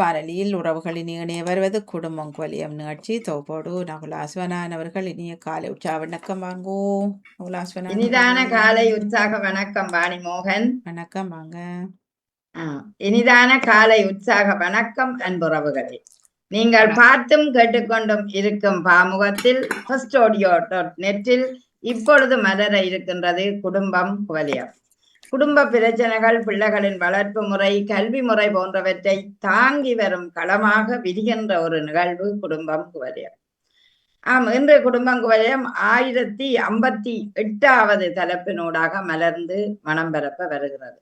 வானொலியில் உறவுகளின் இணைய வருவது குடும்பம் கொலியம் நிகழ்ச்சி தொகுப்போடு நகுலாஸ்வனான் அவர்கள் இனிய காலை உற்சாக வணக்கம் வாங்கோ. நகுலாஸ்வனான் இனிதான காலை உற்சாக வணக்கம் வாணி மோகன். வணக்கம் வாங்க. இனிதான காலை உற்சாக வணக்கம் அன்புறவுகளே. நீங்கள் பார்த்தும் கேட்டுக்கொண்டும் இருக்கும் பாமுகத்தில் firstaudio.net-இல் இப்பொழுது மலர இருக்கின்றது குடும்பம் குவலியம். குடும்ப பிரச்சனைகள், பிள்ளைகளின் வளர்ப்பு முறை, கல்வி முறை போன்றவற்றை தாங்கி வரும் களமாக விரிகின்ற ஒரு நிகழ்வு குடும்பம் குவலியம். இன்று குடும்பம் குவலியம் 1058வது தலைப்பினூடாக மலர்ந்து மனம் பரப்ப வருகிறது.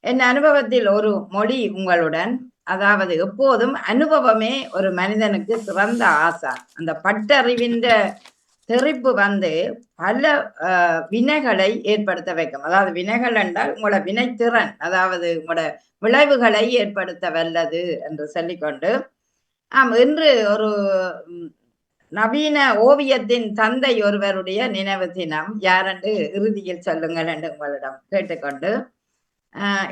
என் அனுபவத்தில் ஒரு மொழி உங்களுடன், அதாவது எப்போதும் அனுபவமே ஒரு மனிதனுக்கு சிறந்த ஆசா. அந்த பட்டறிவின் தெரிப்பு பல வினைகளை ஏற்படுத்த வைக்கும். அதாவது வினைகள் என்றால் உங்களோட வினைத்திறன், அதாவது உங்களோட விளைவுகளை ஏற்படுத்த வல்லது என்று சொல்லிக்கொண்டு இன்று ஒரு நவீன ஓவியத்தின் தந்தை ஒருவருடைய நினைவு தினம் யாரென்று இறுதியில் சொல்லுங்கள் என்று உங்களிடம் கேட்டுக்கொண்டு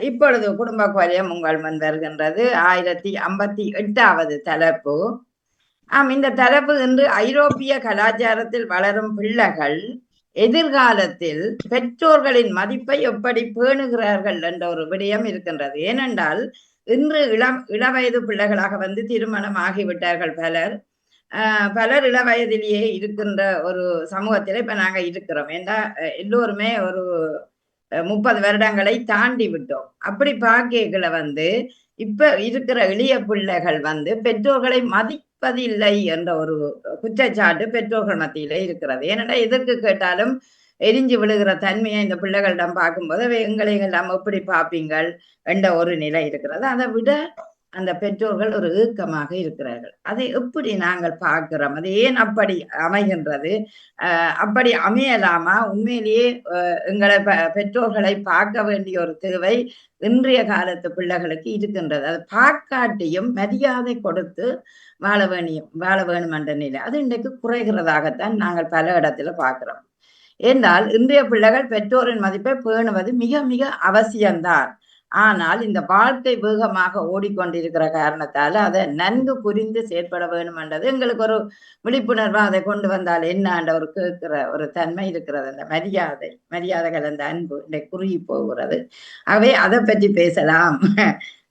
இப்பொழுது குடும்ப குவலியம் உங்கள் முன் வருகின்றது 1058வது தலைப்பு. இந்த தலைப்பு இன்று ஐரோப்பிய கலாச்சாரத்தில் வளரும் பிள்ளைகள் எதிர்காலத்தில் பெற்றோர்களின் மதிப்பை எப்படி பேணுகிறார்கள் என்ற ஒரு விடயம் இருக்கின்றது. ஏனென்றால் இன்று இளவயது பிள்ளைகளாக திருமணம் ஆகிவிட்டார்கள் பலர் இளவயதிலேயே இருக்கின்ற ஒரு சமூகத்தில இப்ப நாங்க இருக்கிறோம். ஏன்னா எல்லோருமே ஒரு 30 வருடங்களை தாண்டி விட்டோம். அப்படி பார்க்கல இப்ப இருக்கிற எளிய பிள்ளைகள் பெற்றோர்களை மதிப்பதில்லை என்ற ஒரு குற்றச்சாட்டு பெற்றோர்கள் மத்தியிலே இருக்கிறது. ஏனென்றால் எதற்கு கேட்டாலும் எரிஞ்சு விழுகிற தன்மையை இந்த பிள்ளைகளிடம் பார்க்கும்போது எங்களை எல்லாம் எப்படி பார்ப்பீங்கள் என்ற ஒரு நிலை இருக்கிறது. அதை விட அந்த பெற்றோர்கள் ஒரு ஏக்கமாக இருக்கிறார்கள். அதை எப்படி நாங்கள் பார்க்கிறோம், அது ஏன் அப்படி அமைகின்றது, அப்படி அமையலாமா? உண்மையிலேயே எங்களை பெற்றோர்களை பார்க்க வேண்டிய ஒரு தேவை இன்றைய காலத்து பிள்ளைகளுக்கு இருக்கின்றது. அது பார்க்காட்டியும் மரியாதை கொடுத்து வாழ வேணும் என்ற நிலை அது இன்றைக்கு குறைகிறதாகத்தான் நாங்கள் பல இடத்துல பார்க்கிறோம். என்றால் இன்றைய பிள்ளைகள் பெற்றோரின் மதிப்பை பேணுவது மிக மிக அவசியம்தான். ஆனால் இந்த வாழ்க்கை வேகமாக ஓடிக்கொண்டிருக்கிற காரணத்தால அதை நன்கு புரிந்து செயற்பட வேணும் என்றது எங்களுக்கு ஒரு விழிப்புணர்வா அதை கொண்டு வந்தால் என்ன ஒரு கேட்கிற ஒரு தன்மை இருக்கிறது. அந்த மரியாதைகள், அந்த அன்பு குறுகி போகிறது. ஆகவே அதை பற்றி பேசலாம்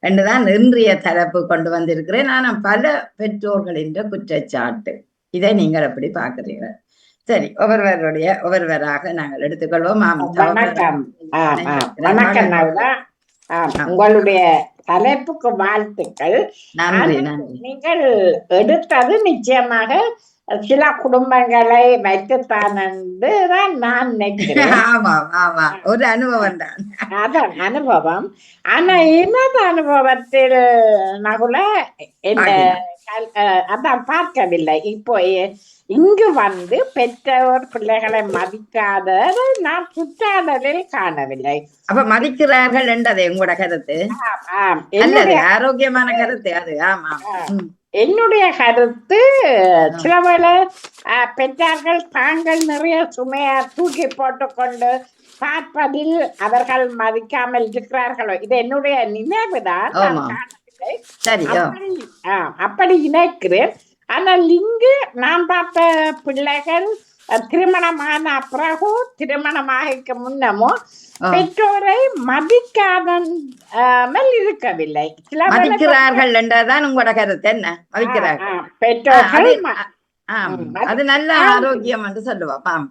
என்றுதான் இன்றைய தலைப்பு கொண்டு வந்திருக்கிறேன். ஆனால் பல பெற்றோர்களின் குற்றச்சாட்டு, இதை நீங்கள் எப்படி பார்க்கிறீர்கள்? சரி, ஒவ்வொருவராக நாங்கள் எடுத்துக்கொள்வோம். உங்களுடைய தலைப்புக்கு வாழ்த்துக்கள். நீங்கள் எடுத்தது நிச்சயமாக சில குடும்பங்களை வைத்துத்தான் என்றுதான் நான் நினைக்கிறேன். ஒரு அனுபவம் தான், அதான் அனுபவம். ஆனா எனது அனுபவத்தில் நகுல அதான் பார்க்கவில்லை. இப்போ இங்கு பெற்றோர் பிள்ளைகளை மதிக்காத நான் சுற்றாடலில் காணவில்லை. அப்ப மதிக்கிறார்கள் என்றது உங்களோட கருத்து? ஆரோக்கியமான கருத்து அது. ஆமா, என்னுடைய கருத்து சில வேளை பெற்றார்கள் தாங்கள் நிறைய சுமையா தூக்கி போட்டுக்கொண்டு பார்ப்பதில் அவர்கள் மதிக்காமல் இருக்கிறார்களோ, இது என்னுடைய நினைவுதான். அப்படி நினைக்கிறேன். ஆனால் இங்கு நான் பார்த்த பிள்ளைகள் திருமணமான பிறகு திருமணமாக முன்னமோ பெற்றோரை மதிக்காமல் இருக்கவில்லை. மதிக்கிறார்கள் என்றதான் உங்களோட கருத்து என்ன? மதிக்கிறார்கள் பெற்றோர்கள் அது நல்ல ஆரோக்கியம் என்று சொல்லுவோம்.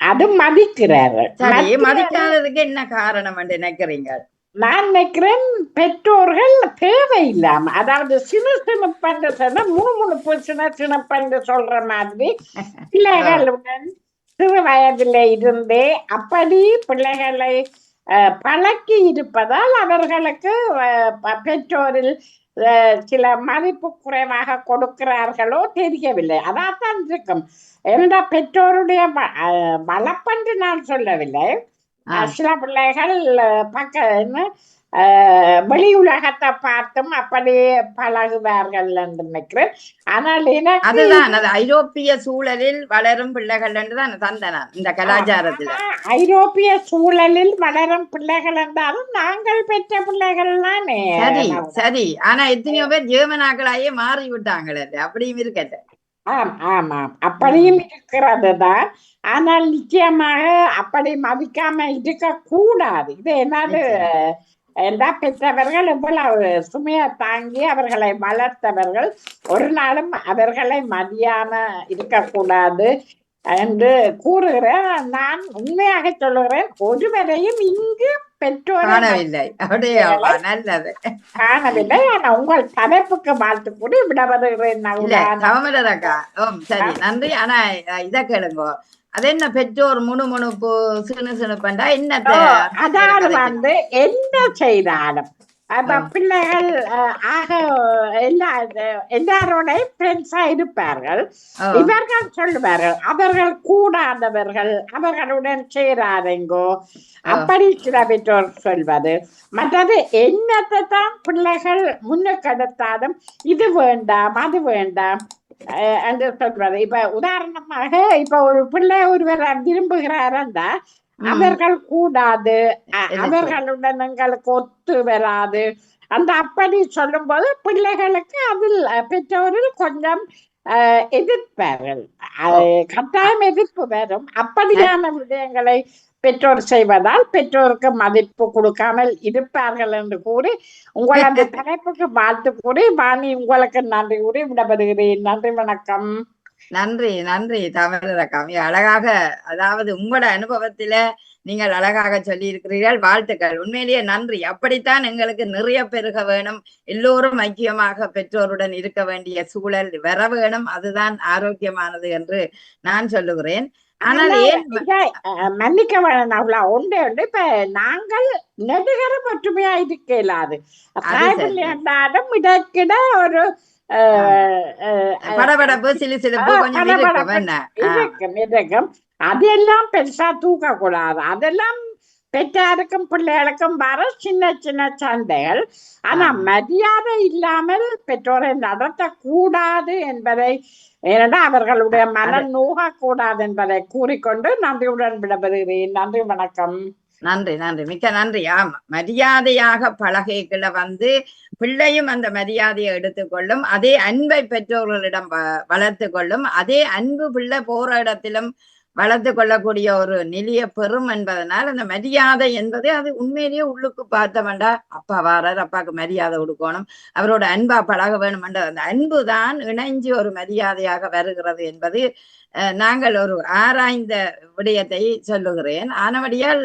அது மதிக்கிறார்கள். சரி, மதிக்காததுக்கு என்ன காரணம் என்று நினைக்கிறீங்க? நான் நினைக்கிறேன் பெற்றோர்கள் தேவையில்லாம, அதாவது சின்ன முணுமுணுப்பு சின்ன சொல்ற மாதிரி பிள்ளைகளுடன் சிறு வயதில இருந்தே அப்படி பிள்ளைகளை பழக்கி இருப்பதால் அவர்களுக்கு பெற்றோரில் சில மதிப்பு குறைவாக கொடுக்கிறார்களோ தெரியவில்லை. அதான் இருக்கும். எந்த பெற்றோருடைய வளப்பன்று நான் சொல்லவில்லை. சில பிள்ளைகள் வெளி உலகத்தை பார்த்தும் அப்படியே பழகுவார்கள் என்று நினைக்கிறேன். ஆனால் எனக்கு அதுதான் அது ஐரோப்பிய சூழலில் வளரும் பிள்ளைகள் என்றுதான் தந்தன இந்த கலாச்சாரத்துல. ஐரோப்பிய சூழலில் வளரும் பிள்ளைகள் என்றாலும் நாங்கள் பெற்ற பிள்ளைகள் தானே. சரி சரி, ஆனா எத்தனையோ பேர் ஜெர்மனாக்களாயே மாறி விட்டாங்களே, அப்படியும் இருக்கல. ஆம் ஆமாம், அப்படியும் இருக்கிறது தான். ஆனால் நிச்சயமாக அப்படி மதிக்காம இருக்க கூடாது. இது என்னது என்றா பெற்றவர்கள் எவ்வளவு சுமையை தாங்கி அவர்களை வளர்த்தவர்கள், ஒரு நாளும் அவர்களை மதியாம இருக்கக்கூடாது என்று கூறுகிறேன். நான் உண்மையாக சொல்லுகிறேன், ஒருவரையும் இங்கு பெற்றோரை காணவில்லை. அப்படியே நல்லது காணவில்லை. ஆனா உங்கள் தலைப்புக்கு வாழ்த்து கூட விட வருகிறேன். இல்ல தவமலரக்கா, சரி நன்றி. ஆனா இத கேளுங்க, அது என்ன பெற்றோர் முணுமுணுப்பு சினு சினுப்பண்டா என்னத்த? அதாவது வந்து என்ன செய்தாலும் பிள்ளைகள் ஆக எல்லாரோட ஃப்ரெண்ட்ஸா இருப்பார்கள். இவர்கள் சொல்லுவார்கள் அவர்கள் கூடாதவர்கள், அவர்களுடன் சேராதெங்கோ, அப்படி சில பெற்றோர் சொல்வது. மற்றது என்னத்தை தான் பிள்ளைகள் முன்னுக்கெடுத்தாலும் இது வேண்டாம் அது வேண்டாம் என்று சொல்வது. இப்ப உதாரணமாக இப்ப ஒரு பிள்ளை ஒருவர் விரும்புகிறாரா, அவர்கள் கூடாது, அவர்களுடன் எங்களுக்கு ஒத்து வராது அந்த அப்படி சொல்லும் போது பிள்ளைகளுக்கு அதில் பெற்றோர்கள் கொஞ்சம் எதிர்ப்பார்கள். கட்டாயம் எதிர்ப்பு வரும். அப்படியான விடயங்களை பெற்றோர் செய்வதால் பெற்றோருக்கு மதிப்பு கொடுக்காமல் இருப்பார்கள் என்று கூறி உங்கள் அந்த தலைப்புக்கு வாழ்த்து கூறி வாணி உங்களுக்கு நன்றி கூறி விடப்படுகிறேன். நன்றி, வணக்கம். நன்றி நன்றி தவறக்கம். அழகாக, அதாவது உங்களோட அனுபவத்தில நீங்கள் அழகாக சொல்லி இருக்கிறீர்கள். வாழ்த்துக்கள், உண்மையிலேயே நன்றி. அப்படித்தான் எங்களுக்கு நிறைய பெருக வேணும், எல்லோரும் ஐக்கியமாக பெற்றோருடன் இருக்க வேண்டிய சூழல் வர வேணும். அதுதான் ஆரோக்கியமானது என்று நான் சொல்லுகிறேன். ஆனால் மன்னிக்க வேணும், அவ்வளவு ஒன்றே ஒன்று. இப்ப நாங்கள் நெடுகரம் ஒற்றுமையா இருக்க இயலாது. என்றாலும் இடக்கிட ஒரு படபடப்பு சிலுசிலுப்பு கொஞ்சம் இருக்கும். அதெல்லாம் பெருசா தூக்க கூடாது. அதெல்லாம் பெற்றாருக்கும் பிள்ளைகளுக்கும் வர சின்ன சின்ன சண்டைகள். ஆனா மரியாதை இல்லாமல் பெற்றோரை நடத்தக்கூடாது என்பதை, ஏனென்றால் அவர்களுடைய மனம் நோகக்கூடாது என்பதை கூறிக்கொண்டு நன்றியுடன் விடப்படுகிறேன். நன்றி, வணக்கம். நன்றி நன்றி, மிக்க நன்றி. ஆமா, மரியாதையாக பழகைகளை பிள்ளையும் அந்த மரியாதையை எடுத்துக்கொள்ளும், அதே அன்பை பெற்றோர்களிடம் வளர்த்து கொள்ளும், அதே அன்பு பிள்ளை போற இடத்திலும் வளர்த்து கொள்ளக்கூடிய ஒரு நிலைய பெறும் என்பதனால் அந்த மரியாதை என்பது அது உண்மையிலேயே உள்ளுக்கு பார்த்த வேண்டாம். அப்பா வாரார், அப்பாவுக்கு மரியாதை கொடுக்கணும், அவரோட அன்பா பழக வேணும் என்ற அந்த அன்பு தான் இணைஞ்சு ஒரு மரியாதையாக வருகிறது என்பது நாங்கள் ஒரு ஆராய்ந்த விடயத்தை சொல்லுகிறேன். ஆனபடியால்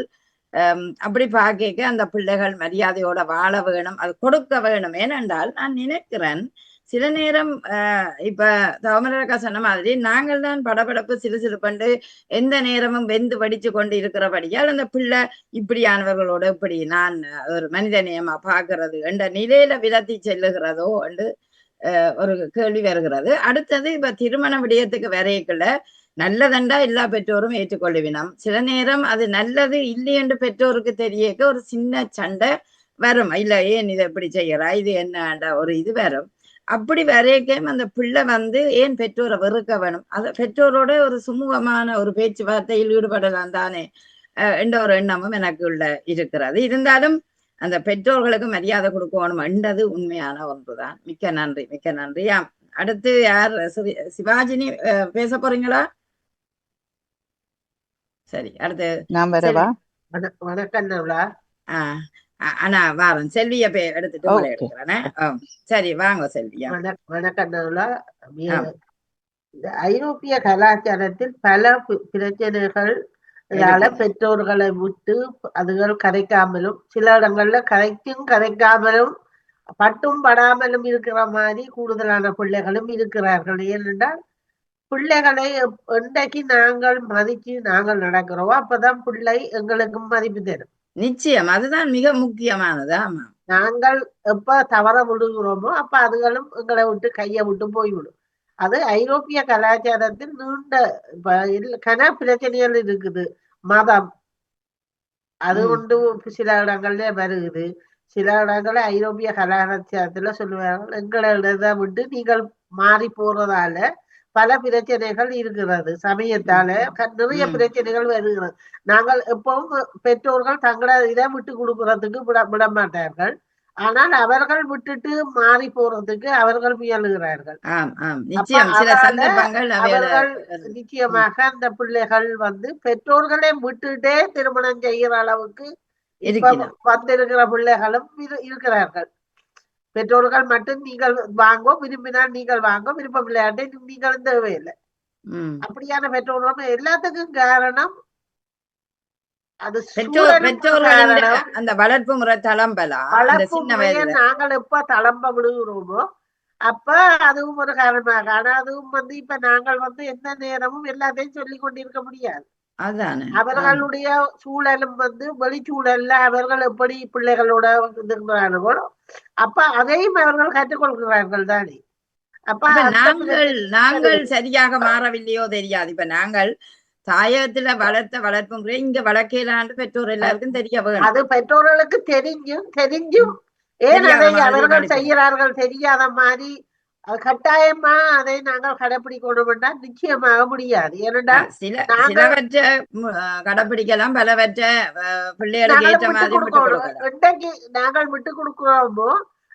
அப்படி பார்க்க அந்த பிள்ளைகள் மரியாதையோட வாழ வேணும், அது கொடுக்க வேணும். ஏனென்றால் நான் நினைக்கிறேன் சில நேரம் இப்ப தவமலரக்கா சொன்ன மாதிரி நாங்கள் தான் படபடப்பு சிலுசிலுப்பண்டு எந்த நேரமும் வெந்து வடிச்சு கொண்டு இருக்கிறபடியால் அந்த பிள்ளை இப்படியானவர்களோட இப்படி நான் ஒரு மனித நேயமா பார்க்கறது என்ற நிலையில விலத்தி செல்லுகிறதோ என்று ஒரு கேள்வி வருகிறது. அடுத்தது இப்ப திருமண விடயத்துக்கு வரையக்குள்ள நல்லதண்டா எல்லா பெற்றோரும் ஏற்றுக்கொள்ளுவினம். சில நேரம் அது நல்லது இல்லை என்று பெற்றோருக்கு தெரியக்க ஒரு சின்ன சண்டை வரும். இல்ல ஏன் இதை எப்படி செய்யறா, இது என்னண்டா ஒரு இது வரும். அப்படி வரைக்கும் அந்த பிள்ளை ஏன் பெற்றோரை வெறுக்க வேணும், அது பெற்றோரோட ஒரு சுமூகமான ஒரு பேச்சுவார்த்தையில் ஈடுபடலாம் தானே என்ற ஒரு எண்ணமும் எனக்கு உள்ள இருக்கிறது. இருந்தாலும் அந்த பெற்றோர்களுக்கு மரியாதை கொடுக்கணும் என்றது உண்மையான ஒன்றுதான். மிக்க நன்றி, மிக்க நன்றி. அடுத்து யார்? சிவாஜினி பேச போறீங்களா? சரி, அடுத்து நான் வரவா? வணக்கம். ஆனா வாரம் செல்விய எடுத்துட்டு எடுக்கிறேன். சரி, வாங்க செல்வியா. வணக்கம். ஐரோப்பிய கலாச்சாரத்தில் பல பிரச்சனைகள் பெற்றோர்களை விட்டு அதுகள் கரைக்காமலும், சில இடங்கள்ல கரைக்காமலும் பட்டும் படாமலும் இருக்கிற மாதிரி கூடுதலான பிள்ளைகளும் இருக்கிறார்கள். ஏனென்றால் பிள்ளைகளை என்றைக்கு நாங்கள் மதிச்சு நாங்கள் நடக்கிறோம் அப்பதான் பிள்ளை எங்களுக்கும் மதிப்பு தரும். நிச்சயம், அதுதான் மிக முக்கியமானது. ஆமா, நாங்கள் எப்ப தவற விடுகிறோமோ அப்ப அதுகளும் எங்களை விட்டு கையை விட்டு போய்விடும். அது ஐரோப்பிய கலாச்சாரத்தில் நீண்ட கன பிரச்சனைகள் இருக்குது. மதம் அது கொண்டு சில இடங்கள்ல வருகுது. சில இடங்களை ஐரோப்பிய கலாச்சாரத்துல சொல்லுவார்கள், எங்களை இதை விட்டு நீங்கள் மாறி போறதால பல பிரச்சனைகள் இருக்கிறது. சமயத்தால நிறைய பிரச்சனைகள் வருகிறது. நாங்கள் எப்பவும் பெற்றோர்கள் தங்களை இதை விட்டு கொடுக்கறதுக்கு விட மாட்டார்கள். ஆனால் அவர்கள் விட்டுட்டு மாறி போறதுக்கு அவர்கள் முயலுகிறார்கள். அவர்கள் நிச்சயமாக அந்த பிள்ளைகள் பெற்றோர்களை விட்டுட்டே திருமணம் செய்கிற அளவுக்கு வந்திருக்கிற பிள்ளைகளும் இருக்கிறார்கள். பெற்றோர்கள் மட்டும் நீங்கள் வாங்கோ, விரும்பினால் நீங்கள் வாங்கோ, விருப்ப விளையாட்டை நீங்கள் தேவையில்லை. அப்படியான பெற்றோர்கள் எல்லாத்துக்கும் காரணம் அது அந்த வளர்ப்பு முறை நாங்கள் எப்ப தளம்ப விடுகிறோமோ அப்ப அதுவும் ஒரு காரணமாக. ஆனா அதுவும் இப்ப நாங்கள் எந்த நேரமும் எல்லாத்தையும் சொல்லிக் கொண்டிருக்க முடியாது. அவர்களுடைய சூழலும் வெளிச்சூழல்ல அவர்கள் எப்படி பிள்ளைகளோட இருக்கிறார்களோ அப்ப அதையும் அவர்கள் கற்றுக்கொள்கிறார்கள் தானே. அப்ப நாங்கள் சரியாக மாறவில்லையோ தெரியாது. இப்ப நாங்கள் தாயகத்துல வளர்ப்பு முறை இங்க வளர்க்கலான்னு பெற்றோர் எல்லாருக்கும் தெரிய வேணும். அது பெற்றோர்களுக்கு தெரிஞ்சும் ஏன் அதை அவர்கள் செய்கிறார்கள் தெரியாத மாதிரி கட்டாயமா அதை நாங்கள் கடைபிடிக்கணும்னா நிச்சயமாக முடியாது. ஏனென்றால் சிலவற்றை கடைபிடிக்கலாம், பலவற்ற பிள்ளைகளுக்கு ஏற்ற மாதிரி இன்றைக்கு நாங்கள் விட்டு கொடுக்கிறோமோ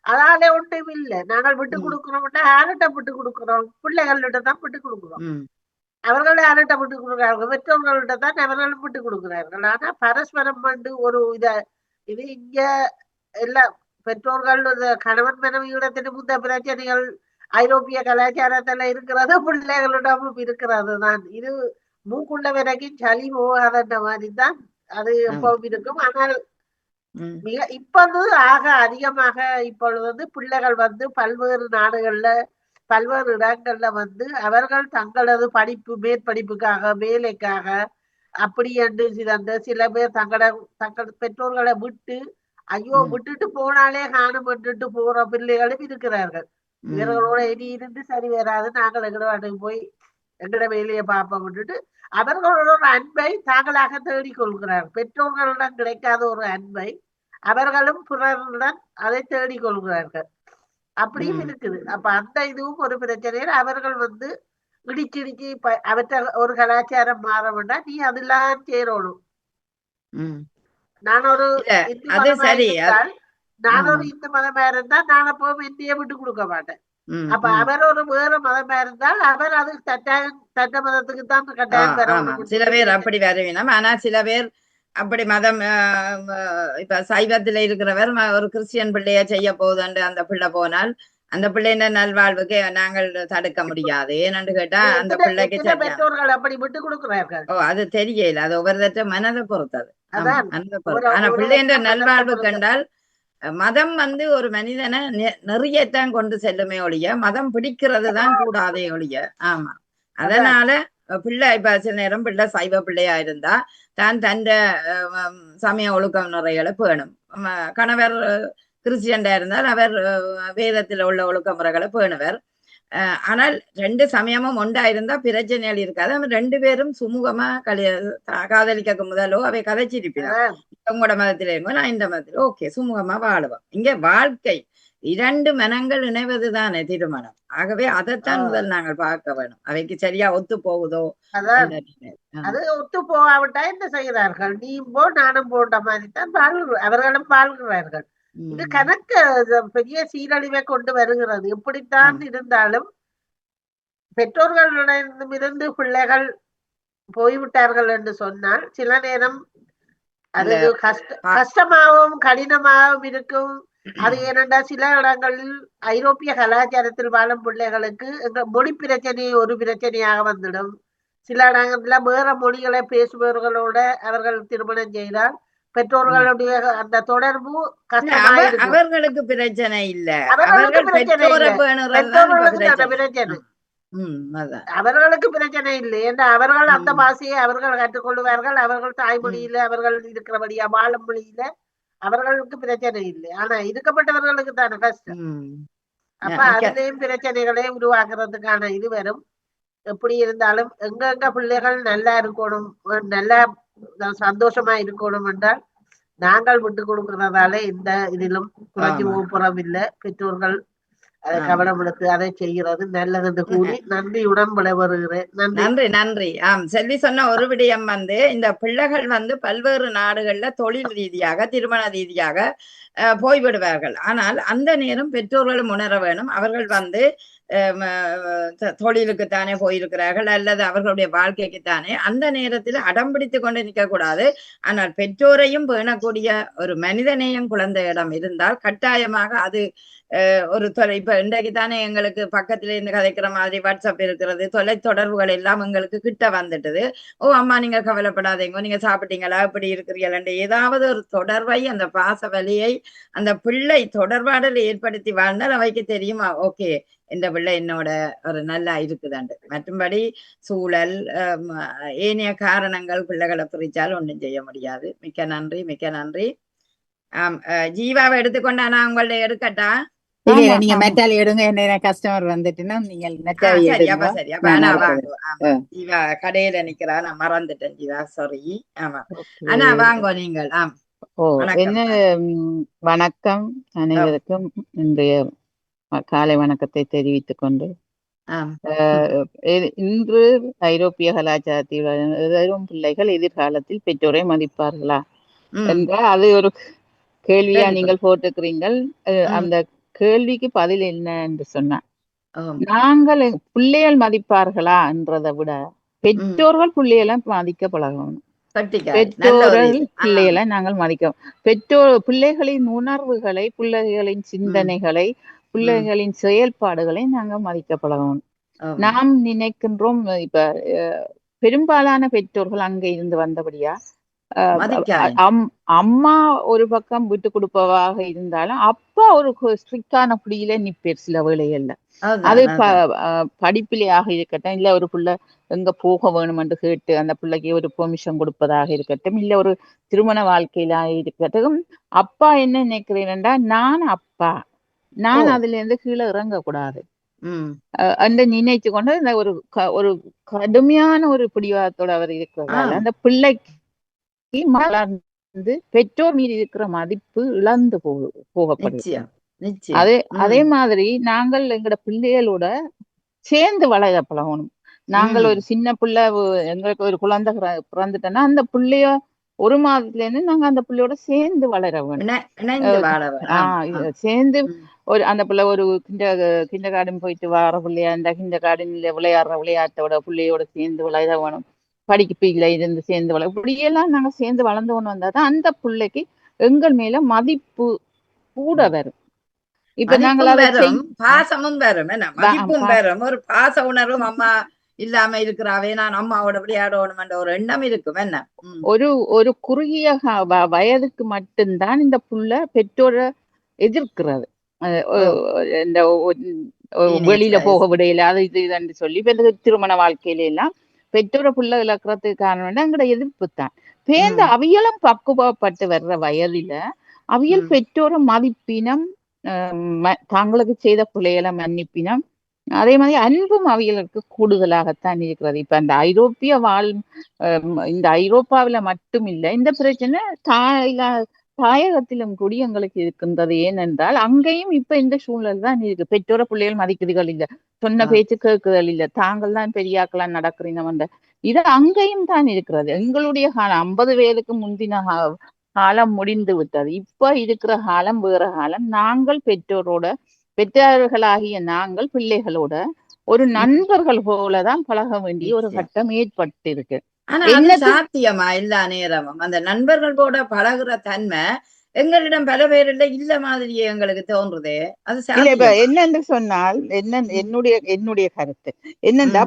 அதால ஒன்றும் இல்லை. நாங்கள் விட்டு கொடுக்கிறோம்னா யார்கிட்ட விட்டு கொடுக்கிறோம்? பிள்ளைகள்கிட்ட தான் விட்டு கொடுக்கிறோம். அவர்கள் யார்கிட்ட விட்டு கொடுக்குறார்கள்? பெற்றோர்கள்ட்ட தான் அவர்களும் விட்டு கொடுக்கிறார்கள். ஆனா பரஸ்பரம் ஒரு இது இங்க எல்லா பெற்றோர்கள் கணவன் மனைவியிடத்தின் முந்த பிரச்சனைகள் ஐரோப்பிய கலாச்சாரத்துல இருக்கிறது, பிள்ளைகளிடமும் இருக்கிறது தான். இது மூக்குள்ள வரைக்கும் சளி போகாத மாதிரி தான் அது எப்பவும் இருக்கும். ஆனால் இப்போது ஆக அதிகமாக இப்பொழுது பிள்ளைகள் பல்வேறு நாடுகள்ல பல்வேறு இடங்கள்ல அவர்கள் தங்களது மேற்படிப்புக்காக வேலைக்காக அப்படி என்று சில பேர் தங்கள் பெற்றோர்களை விட்டு விட்டுட்டு போனாலே காணும் விட்டுட்டு போற பிள்ளைகளும் இருக்கிறார்கள். இவர்களோட இனி இருந்து சரி வராது, நாங்கள் எங்கட போய் எங்கட வேலையை பார்ப்போம் விட்டுட்டு அவர்களோட ஒரு அன்பை தாங்களாக தேடிக்கொள்கிறார்கள். பெற்றோர்களிடம் கிடைக்காத ஒரு அன்பை அவர்களும் பிறருடன் அதை தேடிக்கொள்கிறார்கள். அப்படியும் இருக்குது. அப்ப அந்த இதுவும் ஒரு பிரச்சனையில் அவர்கள் இடிச்சிடிச்சு அவற்றை ஒரு கலாச்சாரம் மாற வேண்டாம், நீ அதெல்லாம் சேரணும். நான் ஒரு இந்து மதமா இருந்தால் நான் அப்போ இந்திய விட்டு கொடுக்க மாட்டேன். அப்ப அவர் ஒரு வேற மதமா இருந்தால் அவர் அது தட்ட மதத்துக்கு தான் கட்டாயம். சில பேர் அப்படி வரவேணும். ஆனா சில பேர் அப்படி மதம் இப்ப சைவத்துல இருக்கிறவர் ஒரு கிறிஸ்டியன் பிள்ளைய செய்ய போகுதுன்னு அந்த பிள்ளை போனால் அந்த பிள்ளைன நல்வாழ்வுக்கு நாங்கள் தடுக்க முடியாது. ஏன்னு கேட்டா அந்த பிள்ளைக்கு பெற்றோர்கள் அப்படி விட்டு கொடுக்கிறார்கள். அது தெரியல, அது ஒவ்வொருத்த மனதை பொறுத்தது. ஆனா பிள்ளைன்ற நல்வாழ்வு கண்டால் மதம் ஒரு மனிதனை நிறையத்தான் கொண்டு செல்லுமே ஒழிய மதம் பிடிக்கிறது தான் கூடாதே ஒழிய. ஆமா, அதனால பிள்ளை இப்ப சில நேரம் பிள்ளை சைவ பிள்ளையா இருந்தா தான் தன் சமய ஒழுக்க முறைகளை பேணும். கணவர் கிறிஸ்டியன்டா இருந்தால் அவர் வேதத்துல உள்ள ஒழுக்க முறைகளை பேணுவர். ஆனால் ரெண்டு சமயமும் ஒன்றா இருந்தா பிரச்சனைகள் இருக்காது. அவன் ரெண்டு பேரும் சுமூகமா காதலிக்க முதலோ அவை கதைச்சிருப்பினார். உங்களோட மதத்தில இருக்கோ நான் இந்த மதத்துல ஓகே சுமூகமா வாழுவோம். இங்க வாழ்க்கை இரண்டு மனங்கள் இணைவதுதானே திருமணம். ஆகவே அதைத்தான் முதல் நாங்கள் பார்க்க வேணும். அவைக்கு சரியா ஒத்து போகுதோ? அது ஒத்து போகாவிட்டா என்ன செய்கிறார்கள்? நீ போ நானும் போன்ற மாதிரி தான் அவர்களும் வாழ்கிறார்கள். இது கணக்கு பெரிய சீரழிவை கொண்டு வருகிறது. எப்படித்தான் இருந்தாலும் பெற்றோர்களிடமிருந்து பிள்ளைகள் போய்விட்டார்கள் என்று சொன்னால் சில நேரம் அது கஷ்டமாகவும் கடினமாகவும் இருக்கும். அது ஏனென்றா சில இடங்களில் ஐரோப்பிய கலாச்சாரத்தில் வாழும் பிள்ளைகளுக்கு மொழி பிரச்சனை ஒரு பிரச்சனையாக வந்துடும். சில இடங்கள்ல வேற மொழிகளை பேசுபவர்களோட அவர்கள் திருமணம் செய்தால் பெற்றோர்களுடைய அந்த தொடர்பு அவர்களுக்கு பிரச்சனை இல்ல. அவர்களுக்கு பிரச்சனை இல்லை ஏன்னா அவர்கள் அந்த பாஷையை அவர்கள் கற்றுக்கொள்வார்கள். அவர்கள் தாய்மொழியில அவர்கள் இருக்கிறபடியா வாழும் மொழியில அவர்களுக்கு பிரச்சனை இல்லை. ஆனா இருக்கப்பட்டவர்களுக்கு தானே கஷ்டம். அப்ப அதுலயும் பிரச்சனைகளை உருவாக்குறதுக்கான இது வரும். எப்படி இருந்தாலும் எங்க பிள்ளைகள் நல்லா இருக்கணும், நல்லா சந்தோஷமா இருக்கணும் என்றால் நாங்கள் விட்டு கொடுக்கறதால இந்த இதிலும் குறைச்சி ஆமா போப்புறம் இல்லை. பெற்றோர்கள் அதை ஆமா கவனம் எடுத்து அதை செய்கிறது நல்லது என்று கூறி நன்றியுடன் விடைபெறுகிறேன். நன்றி. நன்றி நன்றி. செல்வி சொன்ன ஒரு விடயம் இந்த பிள்ளைகள் பல்வேறு நாடுகள்ல தொழில் ரீதியாக திருமண ரீதியாக போய்விடுவார்கள். ஆனால் அந்த நேரம் பெற்றோர்களும் உணர வேணும். அவர்கள் தொழிலுக்குத்தானே போயிருக்கிறார்கள் அல்லது அவர்களுடைய வாழ்க்கைக்குத்தானே. அந்த நேரத்தில் அடம் பிடித்து கொண்டு நிற்க கூடாது. ஆனால் பெற்றோரையும் பேணக்கூடிய ஒரு மனிதநேயம் குழந்தையிடம் இருந்தால் கட்டாயமாக அது ஒரு இப்ப இன்றைக்கு தானே எங்களுக்கு பக்கத்துல இருந்து கதைக்கிற மாதிரி வாட்ஸ்அப் இருக்கிறது, தொலைத்தொடர்புகள் எல்லாம் எங்களுக்கு கிட்ட வந்துட்டது. ஓ அம்மா நீங்க கவலைப்படாதீங்க, நீங்க சாப்பிட்டீங்களா, இப்படி இருக்கிறீங்களா, ஏதாவது ஒரு தொடர்பை அந்த பாச வழியை அந்த பிள்ளை தொடர்பாடல் ஏற்படுத்தி வாழ்ந்தால் அவைக்கு தெரியுமா, ஓகே இந்த பிள்ளை என்னோட ஒரு நல்லா இருக்குதாண்டு. மற்றும்படி சூழல் ஏனைய காரணங்கள் பிள்ளைகளை பிரிச்சால் ஒன்றும் செய்ய முடியாது. மிக்க நன்றி மிக்க நன்றி. ஜீவாவை எடுத்துக்கொண்டா நான் உங்கள்ட்ட எடுக்கட்டா? இல்ல நீங்க மெட்டால் எடுங்க, என்ன கஸ்டமர் வந்துட்டுன்னா நீங்க மெட்டால் சரி அப்ப எடுங்க. சரி அப்ப ஆனா வாங்கோ. ஆமா ஜீவா கடையில நிக்கிறா, நான் மறந்துட்டேன் ஜீவா, சாரி. ஆமா ஆனா வாங்கோ நீங்கள். என்ன வணக்கம் அனைவருக்கும். இன்றைய காலை வணக்கத்தை தெரிவித்துக் கொண்டு இன்று ஐரோப்பிய கலாச்சாரத்தில் வரும் பிள்ளைகள் எதிர்காலத்தில் பெற்றோரை மதிப்பார்களா என்ற அது ஒரு கேள்வியா நீங்கள் போட்டுக்கிறீங்கள். அந்த கேள்விக்கு பதில் என்ன என்று சொன்னா, நாங்கள் பிள்ளைகள் மதிப்பார்களா என்றதை விட பெற்றோர்கள் பிள்ளைகளை மதிக்க பழகணும். பெற்றோர்கள் பிள்ளைகளை நாங்கள் மதிக்க, பிள்ளைகளின் உணர்வுகளை, பிள்ளைகளின் சிந்தனைகளை, பிள்ளைகளின் செயல்பாடுகளை நாங்கள் மதிக்க பழகணும். நாம் நினைக்கின்றோம் இப்ப பெரும்பாலான பெற்றோர்கள் அங்க இருந்து வந்தபடியா அம்மா ஒரு பக்கம் விட்டு கொடுப்பவாக இருந்தாலும் அப்பா ஒரு ஸ்ட்ரிக்டான புள்ளியில நிற்பேர் சில வேளைகள்ல. அது படிப்பிலேயாக இருக்கட்டும், இல்ல ஒரு பிள்ளை எங்க போக வேணும் என்று கேட்டு அந்த பிள்ளைக்கு ஒரு பெர்மிஷன் கொடுப்பதாக இருக்கட்டும், இல்ல ஒரு திருமண வாழ்க்கையிலாக இருக்கட்டும், அப்பா என்ன நினைக்கிறேன்டா, நான் அப்பா, நான் அதுல இருந்து கீழே இறங்க கூடாது அந்த நினைச்சு கொண்டு ஒரு கடுமையான ஒரு பிடிவாதத்தோட அவர் இருக்கிறதால அந்த பிள்ளைக்கு பெற்றோர் மீது இருக்கிற மதிப்பு இழந்து போகப்படுது. அதே மாதிரி நாங்கள் எங்கட பிள்ளைகளோட சேர்ந்து வளர பழகணும். நாங்கள் ஒரு சின்ன பிள்ளை, எங்களுக்கு ஒரு குழந்தை பிறந்துட்டோன்னா அந்த பிள்ளைய ஒரு மாதத்துல இருந்து நாங்க அந்த பிள்ளையோட சேர்ந்து வளர வேணும். சேர்ந்து ஒரு அந்த பிள்ளை ஒரு கிண்ட கார்டன் போயிட்டு வர பிள்ளையா அந்த கிண்ட கார்டன்ல விளையாடுற விளையாட்டோட பிள்ளையோட சேர்ந்து வளர வேணும். படிப்பில இருந்து சேர்ந்து இப்படியெல்லாம் நாங்க சேர்ந்து வளர்ந்து கொண்டு வந்தாதான் அந்த பிள்ளைக்கு எங்கள் மேல மதிப்பு கூட வரும். இப்ப நாங்கள் பாசமும் வரும், மதிப்பும் வரும், ஒரு பாச உணர்வும் அம்மா இல்லாம இருக்கிறாவே நான் அம்மாவோட விளையாடணும் என்ற ஒரு எண்ணம் இருக்கும். என்ன ஒரு குறுகிய வயதுக்கு மட்டும்தான் இந்த புள்ள பெற்றோரை எதிர்க்கிறது. இந்த வெளியில போக விடையில அது இதுன்னு சொல்லி இப்ப திருமண வாழ்க்கையில எல்லாம் பெற்றோரை புள்ள இழக்கிறதுக்கு காரணம் எங்கட எதிர்ப்பு தான். பேர்ந்து அவியலும் பக்குவப்பட்டு வர்ற வயதில அவியல் பெற்றோரை மதிப்பினம், தாங்களுக்கு செய்த பிள்ளைகளை மன்னிப்பினம், அதே மாதிரி அன்பும் அவியலுக்கு கூடுதலாகத்தான் இருக்கிறது. இப்ப அந்த இந்த ஐரோப்பாவில மட்டும் இல்லை இந்த பிரச்சனை, தாயகத்திலும் கூடி எங்களுக்கு இருக்கின்றது. ஏனென்றால் அங்கேயும் இப்ப இந்த சூழல் தான் இருக்கு. பெற்றோர பிள்ளைகள் மதிக்கிறீர்கள் இல்ல, சொன்ன பேச்சு கேட்குதல் இல்ல, தாங்கள் தான் பெரியாக்கெல்லாம் நடக்கிறீங்க, இது அங்கேயும் தான் இருக்கிறது. எங்களுடைய காலம் 50 வயதுக்கு முந்தின காலம் முடிந்து விட்டது. இப்ப இருக்கிற காலம் வேற காலம். நாங்கள் பெற்றோர்களாகிய நாங்கள் பிள்ளைகளோட ஒரு நண்பர்கள் போலதான் பழக வேண்டிய ஒரு கட்டம் ஏற்பட்டு இருக்கு. என்ன சாத்தியமா எல்லா நேரமும் அந்த நண்பர்கள் கூட பழகுற தன்மை எங்களிடம் பல பேர்ல இல்ல மாதிரியே எங்களுக்கு தோன்றுதே. அது என்னன்னு சொன்னால் என்னுடைய கருத்து என்னண்டா,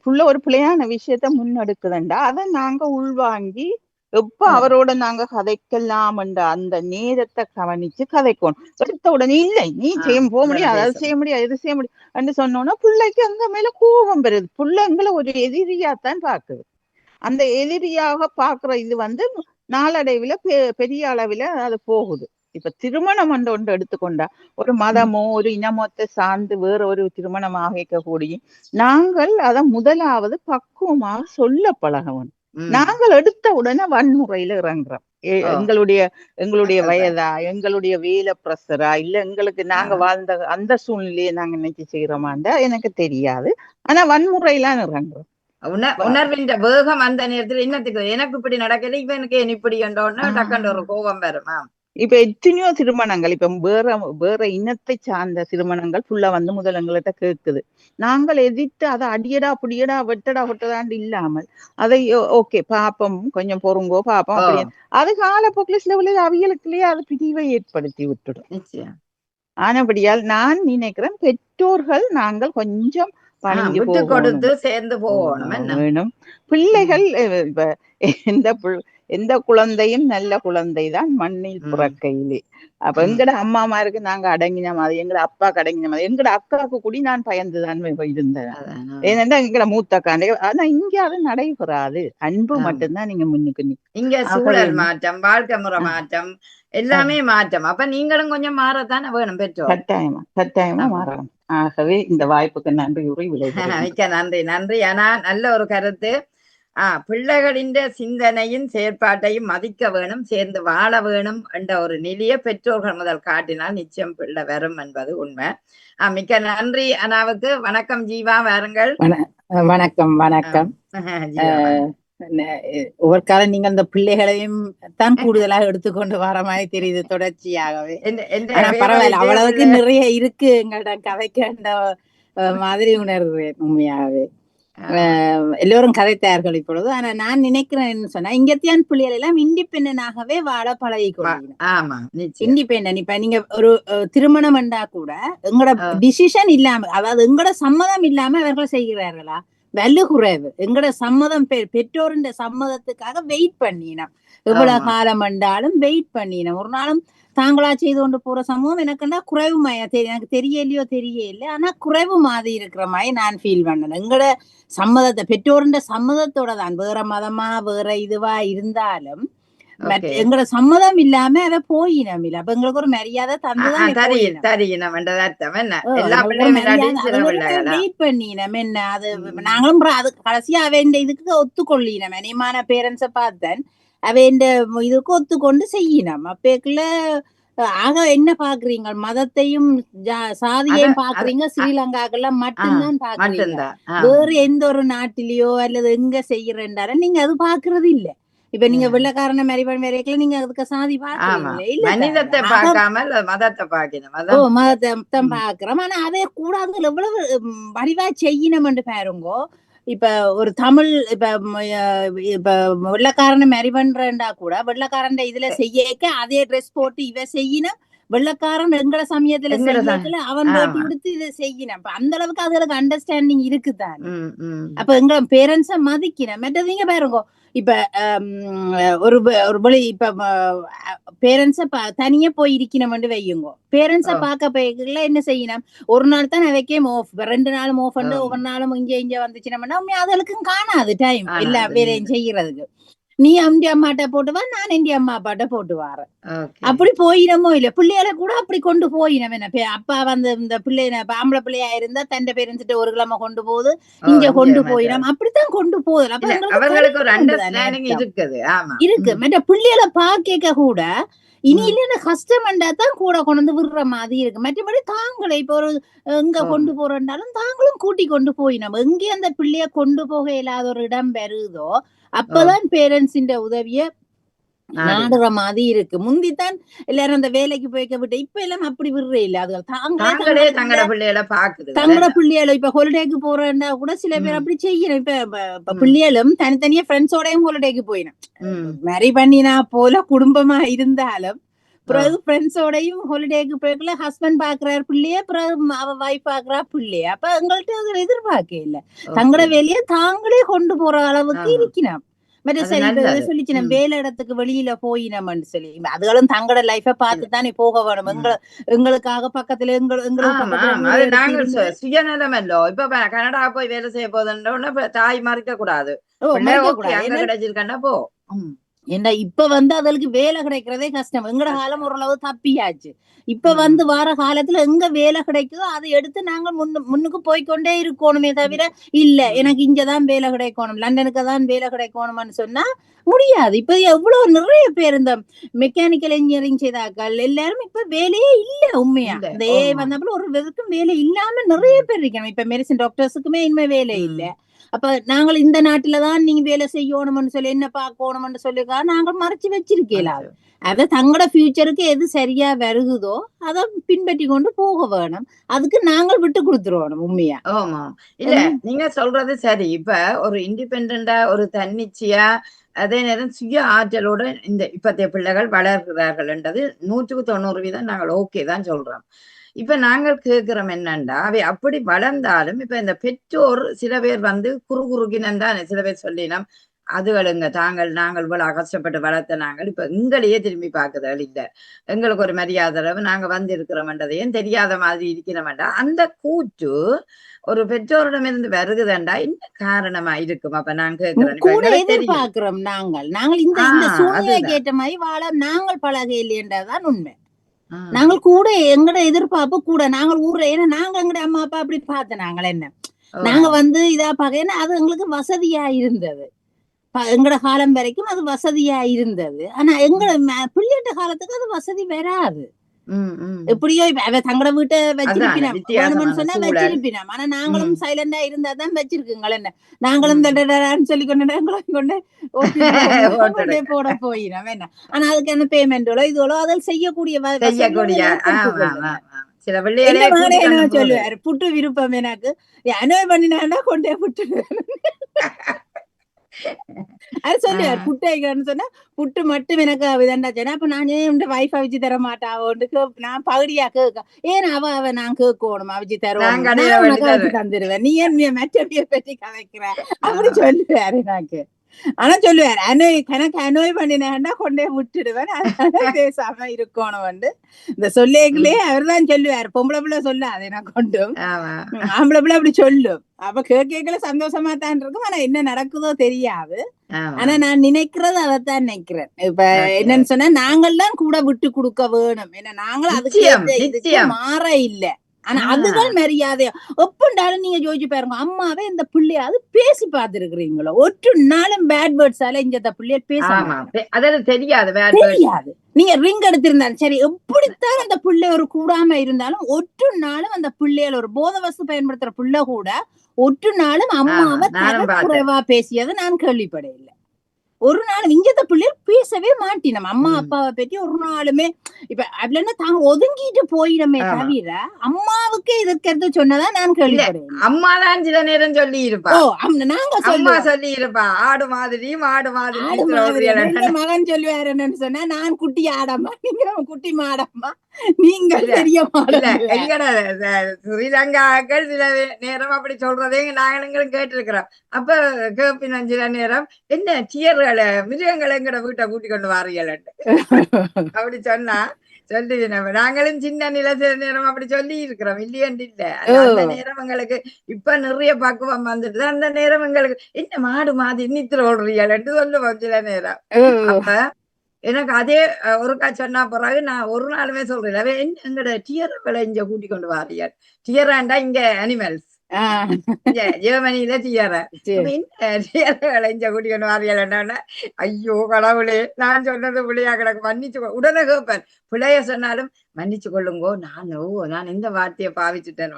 புள்ள ஒரு பிள்ளையான விஷயத்த முன்னெடுக்குதுண்டா அதை நாங்க உள்வாங்கி எப்ப அவரோட நாங்க கதைக்கலாம் என்ற அந்த நேரத்தை கவனிச்சு கதைக்கணும். எடுத்த உடனே இல்லை நீ போக முடியாது, அதை செய்ய முடியாது, எது செய்ய முடியாது என்று சொன்னோன்னா பிள்ளைக்கு அங்க மேல கோபம் பெறுது. பிள்ளைங்களை ஒரு எதிரியாத்தான் பாக்குது. அந்த எதிரியாக பாக்குற இது நாளடைவுல பெரிய அளவுல அது போகுது. இப்ப திருமணம் ஒன்று எடுத்துக்கொண்டா ஒரு மதமோ ஒரு இனமொத்த சார்ந்து வேற ஒரு திருமணம் ஆகிக்கக்கூடிய நாங்கள் அதை முதலாவது பக்குவமாக சொல்ல பழகணும். நாங்கள் எடுத்த உடனே வன்முறையில இறங்குறோம். எங்களுடைய வயதா, எங்களுடைய வேலை பிரஷரா, இல்ல எங்களுக்கு நாங்க வாழ்ந்த அந்த சூழ்நிலையை நாங்க நினைச்சு செய்யறோமாண்டா எனக்கு தெரியாது. ஆனா வன்முறையெல்லாம் இறங்குறோம். உணர்வின் வேகம் அந்த நேரத்துல இன்னத்துக்கு எனக்கு இப்படி நடக்கல, இவனுக்கு இப்படி கண்டோன்னா டக்குன்னு ஒரு கோபம் வருமா. இப்ப எத்தனையோ திருமணங்கள் இப்ப வேற இனத்தை சார்ந்த திருமணங்கள் ஃபுல்லா வந்து முதல் எங்கள்கிட்ட கேட்குது. நாங்கள் எதிர்த்து அதை அடியடா புடியடா வெட்டடா வெட்டடாண்டு இல்லாமல் அதை ஓகே பாப்போம், கொஞ்சம் பொறுங்கோ பாப்போம் அப்படி அது காலப்போக்கில் சில விளைவு அவியலுக்குள்ளேயே அது பிரிவை ஏற்படுத்தி விட்டுடும். ஆனபடியால் நான் நினைக்கிறேன் பெற்றோர்கள் நாங்கள் கொஞ்சம் பணிந்து கொடுத்து சேர்ந்து போகணும். பிள்ளைகள் எந்த குழந்தையும் நல்ல குழந்தைதான் மண்ணில் பிறக்கையிலே. அப்ப எங்கட அம்மாமாருக்கு நாங்க அடங்கின மாதிரி, எங்கட அப்பாக்கு அடங்கின மாதிரி, எங்கட அக்காவுக்கு கூடி நான் பயந்துதான் இருந்தேன். ஏனென்றா எங்கட மூத்த அக்காண்டே. ஆனா இங்க அது நடைபெறாது. அன்பு மட்டும்தான் நீங்க முன்னுக்கு. இங்க சூழல் மாற்றம், வாழ்க்கை முறை மாற்றம், எல்லாமே மாற்றம். அப்ப நீங்களும் கொஞ்சம் மாறத்தானே வேணும் பெற்றோர். கட்டாயமா மாறலாம். ஆகவே இந்த வாய்ப்புக்கு நன்றி உரை மிக்க நன்றி. ஆனா நல்ல ஒரு கருத்து. பிள்ளைகளின் சிந்தனையும் செயற்பாட்டையும் மதிக்க வேணும், சேர்ந்து வாழ வேணும் என்ற ஒரு நிலையை பெற்றோர்கள் முதல் காட்டினால் நிச்சயம் பிள்ளை வரும் என்பது உண்மை. மிக்க நன்றி அண்ணாவுக்கு. வணக்கம் ஜீவா, வாருங்கள். வணக்கம். ஒவ்வொரு காலம் நீங்கள் அந்த பிள்ளைகளையும் தான் கூடுதலாக எடுத்துக்கொண்டு வர மாதிரி தெரியுது தொடர்ச்சியாகவே. பரவாயில்ல, அவ்வளவுக்கு நிறைய இருக்கு எங்கள்ட கதைக்கின்ற மாதிரி உணர்வேன் உண்மையாகவே. எல்லோரும் கதைத்தார்கள் இப்பொழுது. ஆனா நான் நினைக்கிறேன் சொன்னா இங்கத்தியான் பிள்ளைகள் எல்லாம் இண்டிபெண்டனாகவே வாழ பழகி கொள்ளுங்க. இண்டிபெண்டன்ட். இப்ப நீங்க ஒரு திருமணம் என்றா கூட எங்களோட டிசிஷன் இல்லாம, அதாவது எங்களோட சம்மதம் இல்லாம அவர்கள் செய்கிறார்களா? வலு குறைவு. எங்களோட சம்மதம் பெற்றோருடைய சம்மதத்துக்காக வெயிட் பண்ணினோம். எவ்வளவு காலம் என்றாலும் வெயிட் பண்ணினோம். ஒரு நாளும் தாங்களா செய்து கொண்டு போற சமூகம் எனக்குன்னா குறைவு எனக்கு தெரியல. ஆனா குறைவு மாதிரி இருக்கிற மாதிரி நான் ஃபீல் பண்ணேன். எங்களோட சம்மதத்தை, பெற்றோருடைய சம்மதத்தோட தான், வேற மதமா வேற இதுவா இருந்தாலும் எங்களோட சம்மதம் இல்லாம அதை போயினம் இல்ல. அப்ப எங்களுக்கு ஒரு மரியாதை தந்துதான் வெயிட் பண்ணினம் என்ன. அது நாங்களும் அது கடைசியா அவன் இதுக்கு ஒத்துக்கொள்ளினம். அனிமான பேரண்ட்ஸ பார்த்தேன், அவன் இதுக்கு ஒத்துக்கொண்டு செய்யினம். அப்பேக்குள்ள ஆக என்ன பாக்குறீங்க, மதத்தையும் சாதியையும் பாக்குறீங்க. ஸ்ரீலங்காக்கெல்லாம் மட்டும்தான் பாக்குறீங்க. வேறு எந்த ஒரு நாட்டிலேயோ அல்லது எங்க செய்யறேன்டார நீங்க அது பாக்குறது இல்ல. இப்ப நீங்க வெள்ளக்காரன வரைக்கும் நீங்க அதுக்கு சாதி மதத்தை பாக்குறோம். ஆனா அதே கூடாது எவ்வளவு வடிவா செய்யணும் என்று பாருங்கோ. இப்ப ஒரு தமிழ் இப்ப வெள்ளக்காரனை மேரி பண்றா கூட வெள்ளக்காரன் இதுல செய்யக்க அதே ட்ரெஸ் போட்டு இவ செய்யணும். வெள்ளக்காரன் எங்கட சமயத்துல செய்யல அவன் போட்டு கொடுத்து இதை செய்யணும். அப்ப அந்த அளவுக்கு அதுகளுக்கு அண்டர்ஸ்டாண்டிங் இருக்குதான். அப்ப எங்க பேரண்ட்ஸ மதிக்கணும். மற்றவங்க பாருங்க, இப்ப ஒரு வழி இப்ப பேரண்ட்ஸ தனியா போய் இருக்கணும் வையுங்க. பேரண்ட்ஸ பாக்க போய்ல என்ன செய்யணும், ஒரு நாள் தான் அவைக்கே ஆஃப், 2 நாளும் ஆஃப் பண்ணு, ஒவ்வொரு நாளும் இங்க வந்துச்சுன்னா அதுகளுக்கும் காணாது டைம் எல்லா வேலையும் செய்யறதுக்கு. நீ அம்டி அம்மாட்ட போட்டு வா, நான் என் அம்மா அப்பாட்ட போட்டு வாரேன். அப்படி போயிடமோ இல்ல. பிள்ளைகளை கூட அப்படி கொண்டு போயிடும். என்ன அப்பா வந்து இந்த பிள்ளைய ஆம்பளை பிள்ளையா இருந்தா தண்டை பேரன்ஸ்ட்டு ஒரு கிழமை கொண்டு போகுது, இங்க கொண்டு போயிடும். அப்படித்தான் கொண்டு போகுது. இருக்கு மற்ற பிள்ளைகளை பாக்க கூட இனி இல்ல கஷ்டம்ண்டா தான் கூட கொண்டு விடுற மாதிரி இருக்கு. மற்றபடி தாங்களே இப்ப ஒரு எங்க கொண்டு போறோம்னாலும் தாங்களும் கூட்டி கொண்டு போய் நம்ம எங்கே அந்த பிள்ளைய கொண்டு போக இல்லாத ஒரு இடம் பெறுதோ அப்பதான் பேரண்ட்ஸின் உதவிய நாடுற மாதிரி இருக்கு. முந்தித்தான் எல்லாரும் அந்த வேலைக்கு போய்க்க விட்டு இப்ப எல்லாம் அப்படி விடுறே இல்ல. அது தங்களோட பிள்ளைகளை இப்ப ஹொலிடேக்கு போறேன்னா கூட சில பேர் அப்படி செய்யணும். இப்ப பிள்ளைகளும் தனித்தனியா ஃப்ரெண்ட்ஸோடயும் ஹொலிடேக்கு போயிடும். மேரி பண்ணினா போல குடும்பமா இருந்தாலும் பிறகு ஃப்ரெண்ட்ஸோடையும் ஹாலிடேக்கு போய்க்குள்ள ஹஸ்பண்ட் பாக்குறாரு பிள்ளைய, பிறகு அவ வைஃப் பாக்குறா பிள்ளைய. அப்ப எங்கள்கிட்ட அதுல எதிர்பார்க்க இல்ல. தங்களோட வேலையை தாங்களே கொண்டு போற அளவுக்கு இருக்கணும். சொல்லிச்சு வேலை இடத்துக்கு வெளியில போயினம்னு சொல்லி அதுகளும் தங்களோட லைஃப பார்த்துதானே போக வேணும். எங்களுக்காக பக்கத்துல சுயநலமல்லோ. இப்ப கனடா போய் வேலை செய்ய போதுன்னு தாய் மறைக்க கூடாது. கிடைச்சிருக்கா போ ஏன்னா இப்ப அதுகளுக்கு வேலை கிடைக்கிறதே கஷ்டம். எங்கட காலம் ஓரளவு தப்பியாச்சு. இப்ப வார காலத்துல எங்க வேலை கிடைக்குதோ அதை எடுத்து நாங்க முன்னுக்கு போய்கொண்டே இருக்கணுமே தவிர இல்ல எனக்கு இங்கதான் வேலை கிடைக்கணும், லண்டனுக்கு தான் வேலை கிடைக்கணும்னு சொன்னா முடியாது. இப்ப எவ்வளவு நிறைய பேர் இந்த மெக்கானிக்கல் இன்ஜினியரிங் செய்தாக்கள் எல்லாரும் இப்ப வேலையே இல்ல. உண்மையா இந்த வந்தப்பல ஒரு வெறுக்கும் வேலை இல்லாம நிறைய பேர் இருக்கணும். இப்ப மெடிசின் டாக்டர்ஸுக்குமே இனிமே வேலை இல்ல. அப்ப நாங்கள் இந்த நாட்டுலதான் நீங்க வேலை செய்யணும்னு சொல்லி என்ன பார்க்கணும்னு சொல்லிக்கா நாங்கள் மறைச்சு வச்சிருக்கீங்களா. அத தங்களோட ஃபியூச்சருக்கு எது சரியா வருகுதோ அதை பின்பற்றி கொண்டு போக வேணும். அதுக்கு நாங்கள் விட்டு கொடுத்துருவோம். உண்மையா ஆமா இல்ல நீங்க சொல்றது சரி. இப்ப ஒரு இண்டிபெண்டா ஒரு தன்னிச்சையா அதே நேரம் சுய ஆற்றலோட இந்த இப்பத்தைய பிள்ளைகள் வளர்கிறார்கள் என்றது 190% நாங்கள் ஓகே தான் சொல்றோம். இப்ப நாங்கள் கேட்கிறோம் என்னண்டா அவை அப்படி வளர்ந்தாலும் இப்ப இந்த பெற்றோர் சில பேர் குறுகினன் தான் சில பேர் சொல்லினோம் அதுகளுங்க நாங்கள் இவ்வளவு கஷ்டப்பட்டு வளர்த்த நாங்கள் இப்ப எங்களையே திரும்பி பார்க்குதல் இல்ல, எங்களுக்கு ஒரு மரியாதை நாங்க இருக்கிறோம்ன்றதையும் தெரியாத மாதிரி இருக்கிறோம்டா அந்த கூற்று ஒரு பெற்றோரிடமிருந்து வருகுதுண்டா என்ன காரணமா இருக்கும்? அப்ப நான் கேட்கிறேன் எதிர்பார்க்கிறோம் நாங்கள் இந்த சூழ்நிலைக்கு ஏற்ற மாதிரி வாழ நாங்கள் பழக இல்லையன்றதான் உண்மை. நாங்கள் கூட எங்கட எதிர்பார்ப்பு கூட நாங்கள் ஊர்ல ஏன்னா நாங்க எங்கட அம்மா அப்பா அப்படி பார்த்த நாங்கள் என்ன நாங்க இதா பார்க்க ஏன்னா அது எங்களுக்கு வசதியா இருந்தது. எங்கட காலம் வரைக்கும் அது வசதியா இருந்தது. ஆனா எங்கட பிள்ளைகிட்ட காலத்துக்கு அது வசதி வராது. எப்படியோ அவ தங்கட வீட்டை வச்சிருப்பினோம் சொன்னா வச்சிருப்பினோம். ஆனா நாங்களும் சைலண்டா இருந்தாதான் வச்சிருக்குங்கள் என்ன நாங்களும் சொல்லி கொண்டு போட போயிடும் என்ன. ஆனா அதுக்கான பேமெண்டோ இதுவோ அதில் செய்யக்கூடிய சொல்லுவாரு புட்டு விருப்பம் எனக்கு அனுபவம் பண்ணினா கொண்டே புட்டு அது சொல்லுவார் புட்டு வைக்கிறேன்னு சொன்னா புட்டு மட்டும் எனக்கு விதண்டாச்சேன்னா அப்ப நான் ஏன் வைஃப் அவிச்சு தர மாட்டாவோன்னு நான் பகுதியா கேட்க ஏன் அவ நான் கேட்கணும் அவிச்சு தருவேன் தந்துருவேன் நீ ஏன் மெட்டவிய பற்றி கதைக்கிற அப்படி சொல்லுவாரு எனக்கு. ஆனா சொல்லுவாரு கணக்கு அனோய் பண்ணினா கொண்டே விட்டுடுவேன் அதனால பேசாம இருக்கணும். இந்த சொல்லேங்களே அவர் தான் சொல்லுவாரு பொம்பளை பிள்ளை சொல்லாது நான் கொண்டும் ஆம்பளை பிள்ளை அப்படி சொல்லும். அப்ப கேட்கல சந்தோஷமா தான் இருக்கும். ஆனா என்ன நடக்குதோ தெரியாது. ஆனா நான் நினைக்கிறது அதைத்தான் நினைக்கிறேன். இப்ப என்னன்னு சொன்னா நாங்கள் தான் கூட விட்டு கொடுக்க வேணும். ஏன்னா நாங்களும் அதுக்கு மாற இல்ல. ஆனா அதுதான் மரியாதையா ஒப்புண்டாலும் நீங்க யோசிச்சு பாருங்க அம்மாவே இந்த பிள்ளையாவது பேசி பார்த்திருக்கிறீங்களோ ஒரு நாளும் பேட் வேர்ட்ஸால இந்த பிள்ளைய பேச தெரியாது. நீங்க ரிங் எடுத்திருந்தாலும் சரி எப்படித்தான் அந்த பிள்ளை ஒரு கூடாம இருந்தாலும் ஒற்று நாளும் அந்த பிள்ளைகள் ஒரு போத வஸ்து பயன்படுத்துற பிள்ளை கூட ஒற்று நாளும் அம்மாவை குறைவா பேசியதை நான் கேள்விப்படையில்லை. ஒரு நாள் இங்கத்த பிள்ளைகள் பேசவே மாட்டினோம் அம்மா அப்பாவை பற்றி ஒரு நாளுமே. இப்ப அதுல தாங்க ஒதுங்கிட்டு போயிடமே தவிர அம்மாவுக்கு எதிர்க்கிறது சொன்னதா நான் கேள்விப்படுறேன். அம்மா தான் சில நேரம் சொல்லி இருப்பா நாங்க சொல்லி இருப்பா ஆடு மாதிரி மாடு மாதிரி. மகன் சொல்லுவாரு என்னன்னு சொன்னா நான் குட்டி ஆடம்மா நீங்க குட்டி மாடம்மா நீங்கள் தெரிய மாடல. எங்கட ஸ்ரீலங்காக்கள் சில நேரம் அப்படி சொல்றதே நாங்களும் கேட்டிருக்கிறோம். அப்ப கேப்பின சில நேரம் என்ன டியர்களை மிருகங்களை எங்கட வீட்டை கூட்டி கொண்டு வாரியல் அப்படி சொன்னா சொல்லுவேன். நாங்களும் சின்ன நில சில நேரம் அப்படி சொல்லி இருக்கிறோம் இல்லையண்டு இல்ல. அந்த நேரம் எங்களுக்கு இப்ப நிறைய பக்குவம் வந்துட்டு அந்த நேரம் எங்களுக்கு என்ன மாடு மாதிரி நித்திர ஓடுறியல் சொல்லுவோம் சில நேரம். அப்ப எனக்கு அதே ஒருக்கா சொன்னா பிறகு நான் ஒரு நாளுமே சொல்றேன் எங்கட டியர்களை இங்க கூட்டி கொண்டு வாரியார். டியராண்டா இங்க அனிமல்ஸ் ஜெர்மனியில டியரை இங்க கூட்டி கொண்டு வாரியால். ஐயோ கடவுளே நான் சொன்னது பிள்ளையா கிடக்கு மன்னிச்சு உடனே கேட்பேன். பிள்ளைய சொன்னாலும் மன்னிச்சு கொள்ளுங்கோ நான் இந்த வார்த்தையை பாவிச்சுட்டேன்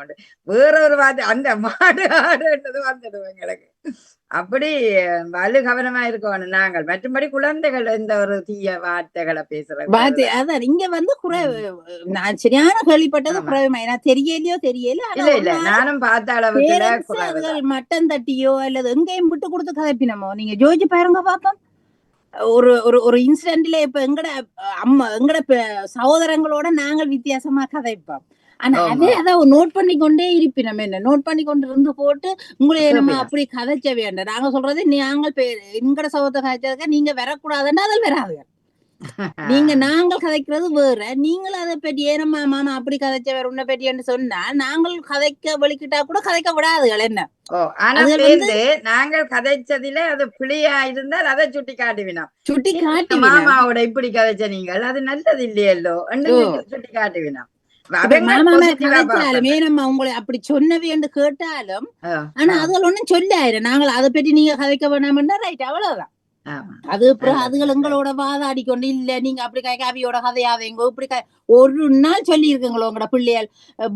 வேற ஒரு வார்த்தை அந்த மாடு ஆடுன்றது வந்துடுவோம் எங்களுக்கு. அப்படி வலு கவனமா இருக்கணும் நாங்கள். மற்றபடி குழந்தைகள் இந்த ஒரு தீய வார்த்தைகளை பேசுறது அதான் இங்க நான் சரியான கேள்விப்பட்டது குறைவுமா தெரியலையோ தெரியல இல்ல நானும் பார்த்த அளவுக்கு மட்டன் தட்டியோ அல்லது எங்கேயும் விட்டு கொடுத்து கதைப்பினமோ நீங்க ஜோதிச்சு பாருங்க பாப்போம். ஒரு இன்சிடென்ட்ல இப்ப எங்கட சகோதரங்களோட நாங்கள் வித்தியாசமா கதைப்போம். ஆனா அதான் நோட் பண்ணி கொண்டே இருப்பினோம். என்ன நோட் பண்ணி கொண்டு இருந்து போட்டு உங்களை நம்ம அப்படி கதைச்ச வேண்டாம். நாங்க சொல்றது நாங்கள் எங்கட சகோதர கதைச்சதுக்கு நீங்க வரக்கூடாதுன்னா அதில் வராதுங்க. நீங்க நாங்கள் கதைக்கிறது வேற, நீங்களும் அதை பற்றி ஏனம்மா மாமா அப்படி கதைச்சவர் உன்னை பற்றி சொன்னா நாங்கள் கதைக்க வெளிக்கிட்டா கூட கதைக்க விடாதுகள் என்ன. ஆனா நாங்கள் கதைச்சதில அது பிழையா இருந்தால் அதை சுட்டி காட்டுவினோம். சுட்டி காட்டி மாமாவோட இப்படி கதைச்ச நீங்கள் அது நல்லது இல்லையல்லோ சுட்டி காட்டுவினோம். கதைச்சாலுமே நம்ம உங்களை அப்படி சொன்னவே என்று கேட்டாலும் ஆனா அதுகள் ஒண்ணும் சொல்லாயிரம் நாங்கள் அதை பற்றி நீங்க கதைக்க வேணாம்னா ரைட் அவ்வளவுதான். அது அப்புறம் அதுகள் எங்களோட வாதாடி கொண்டு இல்ல நீங்க அப்படி அவியோட கதையாதேங்கோ இப்படி ஒரு நாள் சொல்லி இருக்குங்களோ உங்களோட பிள்ளைகள்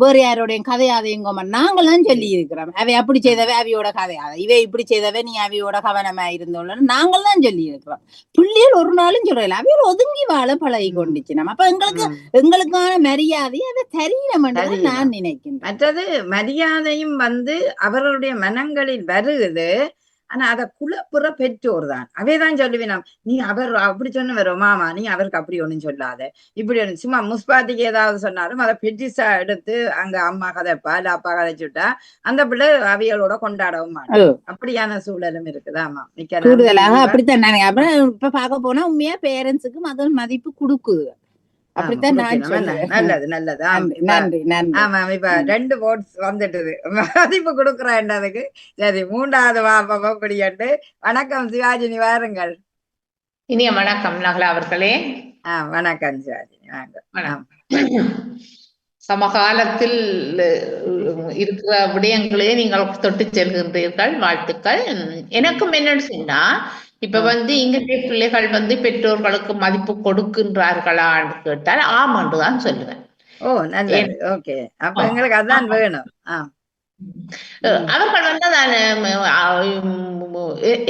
வேற யாரோட கதையாதேங்கோ நாங்களாம் சொல்லி இருக்கிறோம். அவை அப்படி செய்தவே அவியோட கதையாத இவை இப்படி செய்தவே நீ அவியோட கவனமா இருந்தோம்ல நாங்கள் தான் சொல்லி இருக்கிறோம். பிள்ளைகள் ஒரு நாளும் சொல்லல அவையோட ஒதுங்கி வாழ பழகி கொண்டுச்சு. நம்ம அப்ப எங்களுக்கான மரியாதையை அதை தெரியணும் நான் நினைக்கிறேன். மற்றது மரியாதையும் அவர்களுடைய மனங்களில் வருகுது. ஆனா அத குலப்புற பெற்றோர் தான் அவைதான் சொல்லுவினோம். நீ அவர் அப்படி சொன்ன வரும் மாமா நீ அவருக்கு அப்படி ஒண்ணும் சொல்லாத இப்படி ஒண்ணு சும்மா முஸ்பாத்திக்கு ஏதாவது சொன்னாலும் அதை பெட்டிசா எடுத்து அங்க அம்மா கதைப்பா இல்ல அப்பா கதைச்சுட்டா அந்த பிள்ளை அவியலோட கொண்டாடவும் மாட்டோம். அப்படியான சூழலும் இருக்குதாமா கூடுதலாக அப்படித்தான். நாங்க அப்புறம் இப்ப பார்க்க போனா உண்மையா பேரண்ட்ஸுக்கு முதல் மதிப்பு கொடுக்குது. அப்படித்தான் நல்லது நல்லது. ஆமா இப்ப 2 votes வந்துட்டுது மதிப்பு கொடுக்குறேன்றதுக்கு. சரி 3வது வாப்படியாண்டு. வணக்கம் சிவாஜினி வாருங்கள். இனிய வணக்கம் நகலா அவர்களே. வணக்கம் சிவாஜினி வாங்க. சமகாலத்தில் இருக்கிற விடயங்களே நீங்கள் தொட்டு செல்கின்றீர்கள், வாழ்த்துக்கள். எனக்கும் என்னன்னு சொன்னா இப்ப இங்கே பிள்ளைகள் பெற்றோர்களுக்கு மதிப்பு கொடுக்கின்றார்களான்னு கேட்டால் ஆமாண்டுதான் சொல்லுவேன். அதான் வேணும். அவர்கள்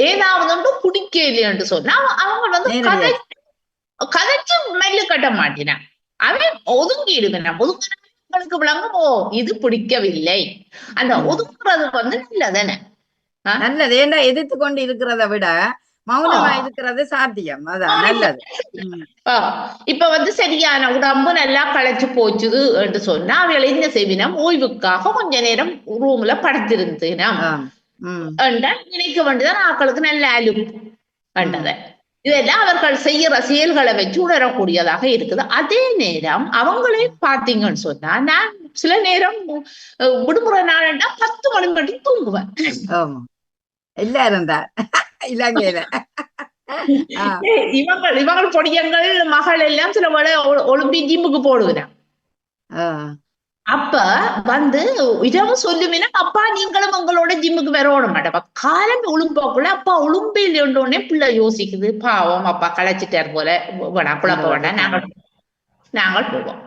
ஏதாவது குடிக்க இல்லைன்னு சொன்னா அவங்க கதைச்சு மெல்லு கட்ட மாட்டினான். அவன் ஒதுங்கி இருக்கான். ஒதுங்கினவங்களுக்கு விளங்கும் இது பிடிக்கவில்லை. அந்த ஒதுக்குறது நல்லதானே நல்லது. ஏன்னா எதிர்த்து கொண்டு இருக்கிறத விட மௌனமா இருக்கிறது சாத்தியம். அதான் நல்லது. இப்ப சரியான உடம்பு நல்லா களைச்சு போச்சுது என்று சொன்னா அவளை என்ன செய்வினம் ஓய்வுக்காக கொஞ்ச நேரம் ரூம்ல படுத்திருந்தேனா நினைக்க வேண்டியதான் ஆக்களுக்கு நல்ல அலுப்பு வேண்டத. இதெல்லாம் அவர்கள் செய்யற செயல்களை வச்சு உணரக்கூடியதாக இருக்குது. அதே நேரம் அவங்களே பாத்தீங்கன்னு சொன்னா நான் சில நேரம் விடுமுறை நாளா 10 மணி மட்டும் தூங்குவேன். எல்லாரும் தான் இலங்கையில இவங்க பொடியங்கள் மகள் எல்லாம் சில வேளை ஒலிம்பிக் ஜிம்முக்கு போடுவேன். அப்ப இரவு சொல்லுவீனா அப்பா நீங்களும் உங்களோட ஜிம்முக்கு வரோட மாட்டப்பா காலம் ஒழும்போக்குள்ள அப்பா ஒழும்பில் உடனே பிள்ளை யோசிக்குது பாவம் அப்பா களைச்சிட்டார் போல வேணாம் குழப்ப வேண்டாம் நாங்கள் போவோம்.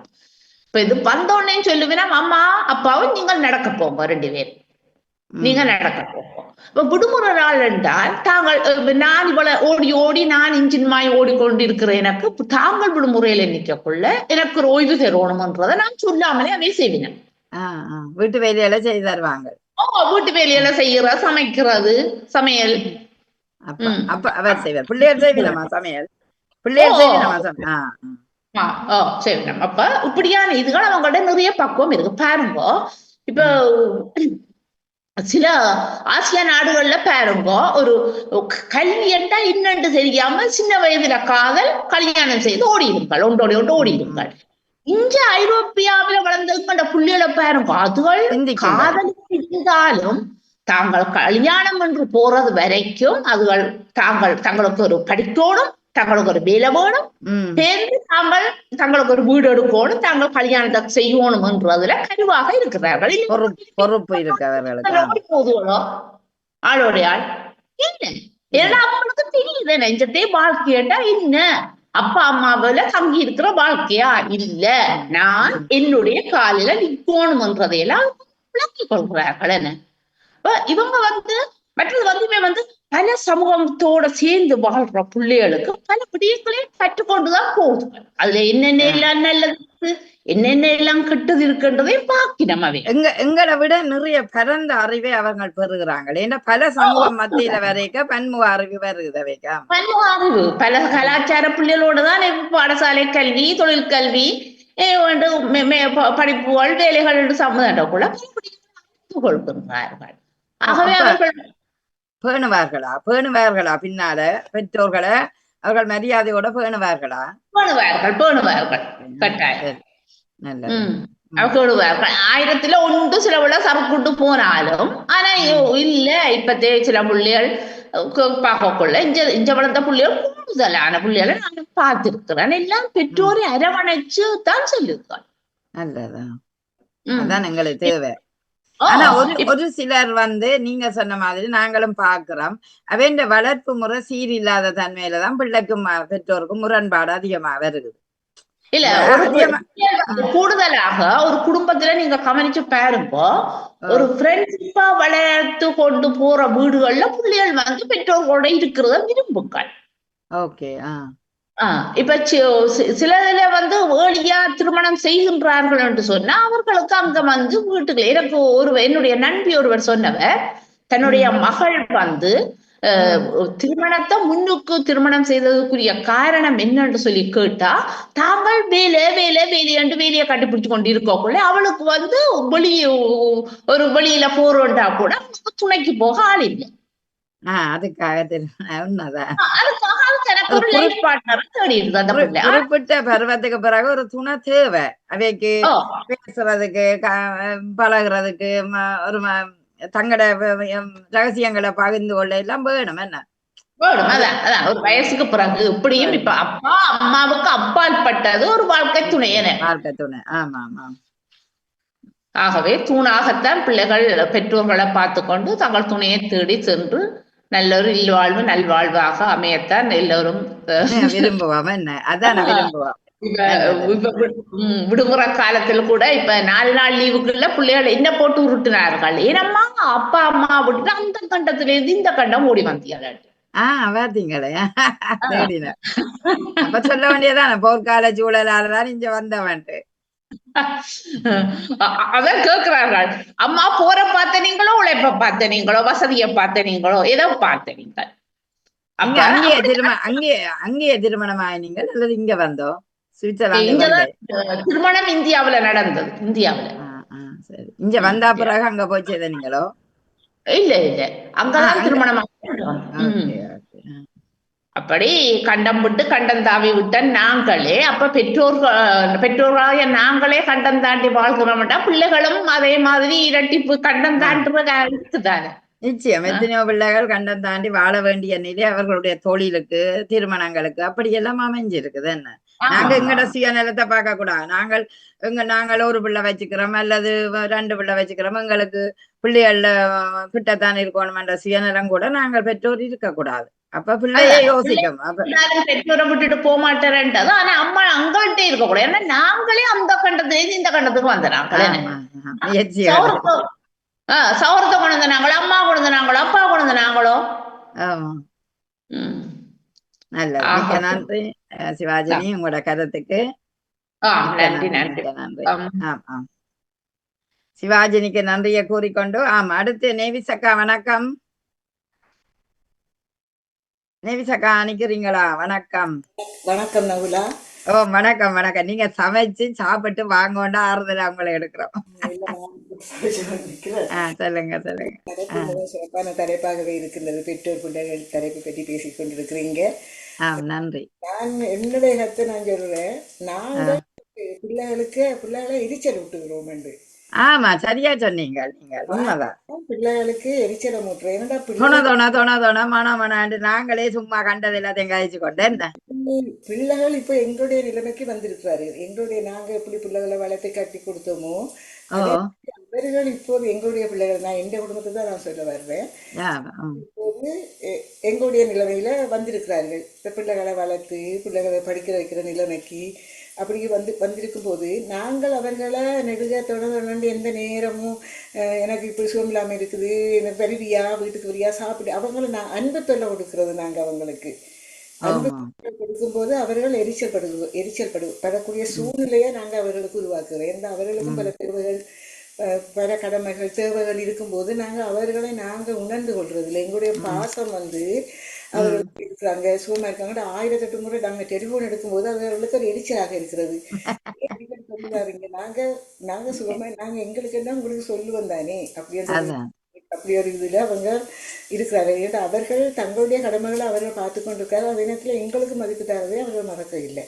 இப்ப இது வந்தோடனே சொல்லுவீனா அம்மா அப்பாவும் நீங்கள் நடக்க போங்க 2 பேரும் நீங்க நடக்க போங்க. இப்ப விடுமுறை நாள் என்றால் தாங்கள் நான் இவ்வளவு ஓடி ஓடி நான் இன்ஜின்மாய் ஓடிக்கொண்டிருக்கிறேன். எனக்கு தாங்கள் விடுமுறையில நிக்கக்குள்ள எனக்கு ஒரு ஓய்வு தரணும்ன்றதை நான் சொல்லாமலே அவை செய்வேன். வீட்டு வேலையில செய்து தருவாங்க. வீட்டு வேலையில செய்யற சமைக்கிறது சமையல் அப்ப அவர் செய்வார். பிள்ளையர் செய்வினமா சமையல் பிள்ளையர் செய்வினமா செய்வினம். அப்ப இப்படியான இதுகள் அவங்கள்ட்ட நிறைய பக்குவம் இருக்கு பாருங்க. இப்ப சில ஆசிய நாடுகள்ல பாருங்க ஒரு கல்வி என்றா இன்னென்று தெரியாம சின்ன வயதுல காதல் கல்யாணம் செய்து ஓடியிருங்கள் ஒன்றோட ஓடியிருங்கள். இங்க ஐரோப்பியாவில வளர்ந்த புள்ளிகளை பாருங்க அதுகள் காதல் இருந்தாலும் தாங்கள் கல்யாணம் என்று போறது வரைக்கும் அதுகள் தங்களுக்கு ஒரு படிக்கணும் தங்களுக்கு ஒரு வேலை வேணும் சேர்ந்து தங்களுக்கு ஒரு வீடு எடுக்கணும் தாங்கள் கல்யாணத்தை செய்யணும் என்றதுல கருவாக இருக்கிறார்கள். பொறுப்பு இருக்கு போதுவோ ஆளோடைய ஆள் என்ன ஏன்னா அவங்களுக்கு தெரியுது நெஞ்சத்தே வாழ்க்கையட்டா என்ன அப்பா அம்மாவில தங்கி இருக்கிற வாழ்க்கையா இல்ல நான் என்னுடைய காலில நிற்கணும் என்றதையெல்லாம் விளக்கிக் கொள்கிறார்கள். என்ன இவங்க மற்றது பல சமூகத்தோட சேர்ந்து வாழ்ற பிள்ளைகளுக்கு பல விடயங்களையும் கற்றுக்கொண்டுதான் போகுது. அதுல என்னென்ன எல்லாம் நல்லது என்னென்ன எல்லாம் கெட்டது இருக்குன்றதையும் பாக்கினம் அவை எங்களை விட நிறைய பரந்த அறிவை அவர்கள் பெறுகிறாங்க. ஏன்னா பல சமூகம் மத்தியில வரைக்க பன்முக அறிவு வருது. வைக்க பன்முக அறிவு பல கலாச்சார பிள்ளைகளோடதான் பாடசாலை கல்வி தொழில் கல்வி படிப்புகள் வேலைகள் என்று சமுதாயக்குள்ள கொள்கிறார்கள். ஆகவே அவர்கள் பேணுவார்களா பின்னால பெற்றோர்களை அவர்கள் மரியாதையோட பேணுவார்களா? பேணுவார்கள் கட்டாயம். நல்லது. அவர்கள் 1000ல ஒன்று சில விட சறுக்குண்டு போனாலும் ஆனா இல்ல இப்பத்தே சில புள்ளிகள் பார்க்கக்குள்ள இஞ்ச வளர்ந்த புள்ளிகள் கூடுதலான புள்ளிகளை நான் பார்த்திருக்கிறேன். எல்லாம் பெற்றோரை அரவணைச்சு தான் சொல்லியிருக்கான். நல்லதான், அதான் எங்களுக்கு தேவை. ஆனா ஒரு சிலர் நீங்க சொன்ன மாதிரி நாங்களும் பாக்குறோம், அவன் வளர்ப்பு முறை சீரில்லாத தன்மையிலதான் பிள்ளைக்கும் பெற்றோருக்கும் முரண்பாடு அதிகமா வருது. இல்ல கூடுதலாக ஒரு குடும்பத்துல நீங்க கவனிச்சு பாருங்க, ஒரு ஃப்ரெண்ட்ஷிப்பா வளர்த்து கொண்டு போற வீடுகள்ல பிள்ளைகள் பெற்றோர்களோட இருக்கிறத விரும்புங்கள். ஓகே. இப்ப சிலதுல ஏழியா திருமணம் செய்கின்றார்கள் என்று சொன்னா அவர்களுக்கு அங்க வீட்டுக்குள்ள எனக்கு என்னுடைய நண்பி ஒருவர் சொன்னவர் தன்னுடைய மகள் திருமணத்தை முன்னுக்கு திருமணம் செய்ததுக்குரிய காரணம் என்னன்னு சொல்லி கேட்டா, தாங்கள் வேலை வேலை வேலை என்று வேலையை கண்டுபிடிச்சு கொண்டு இருக்கக்குள்ள அவளுக்கு வெளியில போறோண்டா கூட துணைக்கு போக ஆள் இல்லை. குறிப்பிட்ட பருவத்துக்கு பிறகு ஒரு துணை தேவை, அவைக்கு பேசுறதுக்கு பழகுறதுக்கு ஒரு தங்கட ரகசியங்களை பகிர்ந்து கொள்ள எல்லாம் வேணும். என்ன வேணும், அதான் ஒரு வயசுக்கு பிறகு இப்படியும் இப்ப அப்பா அம்மாவுக்கு அப்பால் பட்டது ஒரு வாழ்க்கை துணையன, வாழ்க்கை துணை. ஆமா ஆமா. ஆகவே தூணாகத்தான் பிள்ளைகள் பெற்றோர்களை பார்த்து கொண்டு தங்கள் துணையை தேடி சென்று நல்ல ஒரு இல்வாழ்வு நல்வாழ்வாக அமையத்தான் எல்லோரும் விரும்புவோம். என்ன அதான் விரும்புவோம். விடுமுறை காலத்துல கூட இப்ப 4 நாள் லீவுக்குள்ள பிள்ளைகள் என்ன போட்டு உருட்டினார்கள், ஏனம்மா அப்பா அம்மா விட்டு அந்த கண்டத்துல இருந்து இந்த கண்டம் ஓடி வந்தியாள். பார்த்தீங்களே, அப்ப சொல்ல வேண்டியதான போர்க்கால சூழலாலதான் இங்க வந்தவன்ட்டு. அதான் கேட்கிறார்கள், அம்மா போற பார்த்த நீங்களோ, உழைப்ப பார்த்த நீங்களோ, வசதியை பார்த்த நீங்களோ, எதோ பார்த்த நீங்கள். அங்கேயே திருமணம் ஆயினீங்கள் அல்லது இங்க வந்தோம்? திருமணம் இந்தியாவுல நடந்தது. இந்தியாவுல சரி. இங்க வந்தா பிறகு அங்க போய் செய்தீங்களோ? இல்ல இல்ல, அங்கதான் திருமணம். அப்படி கண்டம் விட்டு கண்டம் தாவி விட்ட நாங்களே அப்ப பெற்றோர்களாக நாங்களே கண்டம் தாண்டி வாழ்கிறோம்டா பிள்ளைகளும் அதே மாதிரி இரட்டிப்பு கண்டம் தாண்டுறது தானே. நிச்சயம் எத்தனையோ பிள்ளைகள் கண்டம் தாண்டி வாழ வேண்டிய நிலை அவர்களுடைய தொழிலுக்கு திருமணங்களுக்கு அப்படி எல்லாம் அமைஞ்சிருக்குது. என்ன நாங்க எங்கட சுயநலத்தை பார்க்க கூடாது. நாங்கள் ஒரு பிள்ளை வச்சுக்கிறோம் அல்லது 2 பிள்ளை வச்சுக்கிறோம், எங்களுக்கு பிள்ளைகள்ல கிட்டத்தான் இருக்கணும் என்ற சுயநலம் கூட நாங்கள் பெற்றோர் இருக்க கூடாது. அப்ப பிள்ளைய யோசிக்கும், பெற்றோரை விட்டுட்டு போக மாட்டேன்றது. ஆனா அம்மா அங்கள்கிட்ட இருக்க கூடாது. ஏன்னா நாங்களே அந்த கண்டத்துல இந்த கண்டத்துக்கு வந்துடுறாங்க. சௌரத்தை கொண்டு வந்தாங்களோ, அம்மா கொண்டு வந்தாங்களோ, அப்பா கொண்டு வந்தாங்களோ. நல்லது. நன்றி சிவாஜினி, உங்களோட கருத்துக்கு நன்றி நன்றி. சிவாஜினிக்கு நன்றியை கூறிக்கொண்டு அடுத்து நேவிசக்கா. வணக்கம் நேவிசக்கா, நிக்கிறீங்களா? வணக்கம். வணக்கம் நகுலா. வணக்கம் வணக்கம். நீங்க சமைச்சு சாப்பிட்டு வாங்கோண்டா ஆறுதல உங்களை எடுக்கிறோம். சொல்லுங்க சொல்லுங்க. சிறப்பான தலைப்பாகவே இருக்கின்றது. பெற்றோர் பிள்ளைகள் தலைப்பு பற்றி பேசிக் கொண்டிருக்கிறீங்க. நன்றி. நான் என்னுடைய கருத்தை நான் சொல்றேன். நாங்கள் பிள்ளைகளை எரிச்சல் விட்டுகிறோம் என்று. ஆமா, சரியா சொன்னீங்க. நீங்கள் உண்மைதான். பிள்ளைகளுக்கு எரிச்சலை மூட்டுறோம். என்னடா மனாண்டு நாங்களே சும்மா கண்டது எல்லாத்தையும் கழிச்சு கொண்டேன். பிள்ளைகள் இப்ப எங்களுடைய நிலைமைக்கு வந்திருக்கிறாரு. நாங்க எப்படி பிள்ளைகளை வளர்த்து கட்டி கொடுத்தோமோ அவர்கள் இப்போது எங்களுடைய பிள்ளைகள், நான் எந்த குடும்பத்தை தான் நான் சொல்ல வர்றேன், இப்போது எங்களுடைய நிலைமையில வந்திருக்கிறார்கள். பிள்ளைகளை வளர்த்து பிள்ளைகளை படிக்க வைக்கிற நிலைமைக்கு அப்படி வந்திருக்கும் போது நாங்கள் அவர்களை நெடுக தொடர்ந்து எந்த நேரமும் எனக்கு இப்படி சுகம் இல்லாமல் இருக்குது, எனக்கு வருவியா, வீட்டுக்கு வரியா, சாப்பிடு, அவங்களை நான் அன்பு தொல்லை கொடுக்கிறது. நாங்கள் அவங்களுக்கு அன்பு கொடுக்கும்போது அவர்கள் எரிச்சல் படக்கூடிய சூழ்நிலையை நாங்கள் அவர்களுக்கு உருவாக்குறோம். ஏன்னா அவர்களுக்கும் பல தேவைகள், பல கடமைகள், தேவைகள் இருக்கும்போது நாங்கள் உணர்ந்து கொள்றது இல்லை. எங்களுடைய பாசம் அவர்களுக்கு இருக்கிறாங்க, சுகமா இருக்காங்க. 1008 முறை நாங்கள் டெலிபோன் எடுக்கும்போது அவர்களுக்கு ஒரு எரிச்சலாக இருக்கிறது. சொல்லுவாருங்க, நாங்க சுகமா, நாங்க எங்களுக்கு என்ன உங்களுக்கு சொல்லுவோம் தானே, அப்படி ஒரு இதுல அவங்க இருக்கிறார்கள். ஏன்னா அவர்கள் தங்களுடைய கடமைகளை அவர்கள் பார்த்து கொண்டிருக்காரு. அதே நேரத்தில் எங்களுக்கு மதிப்பு தரதை அவர்கள் மறக்க இல்லை.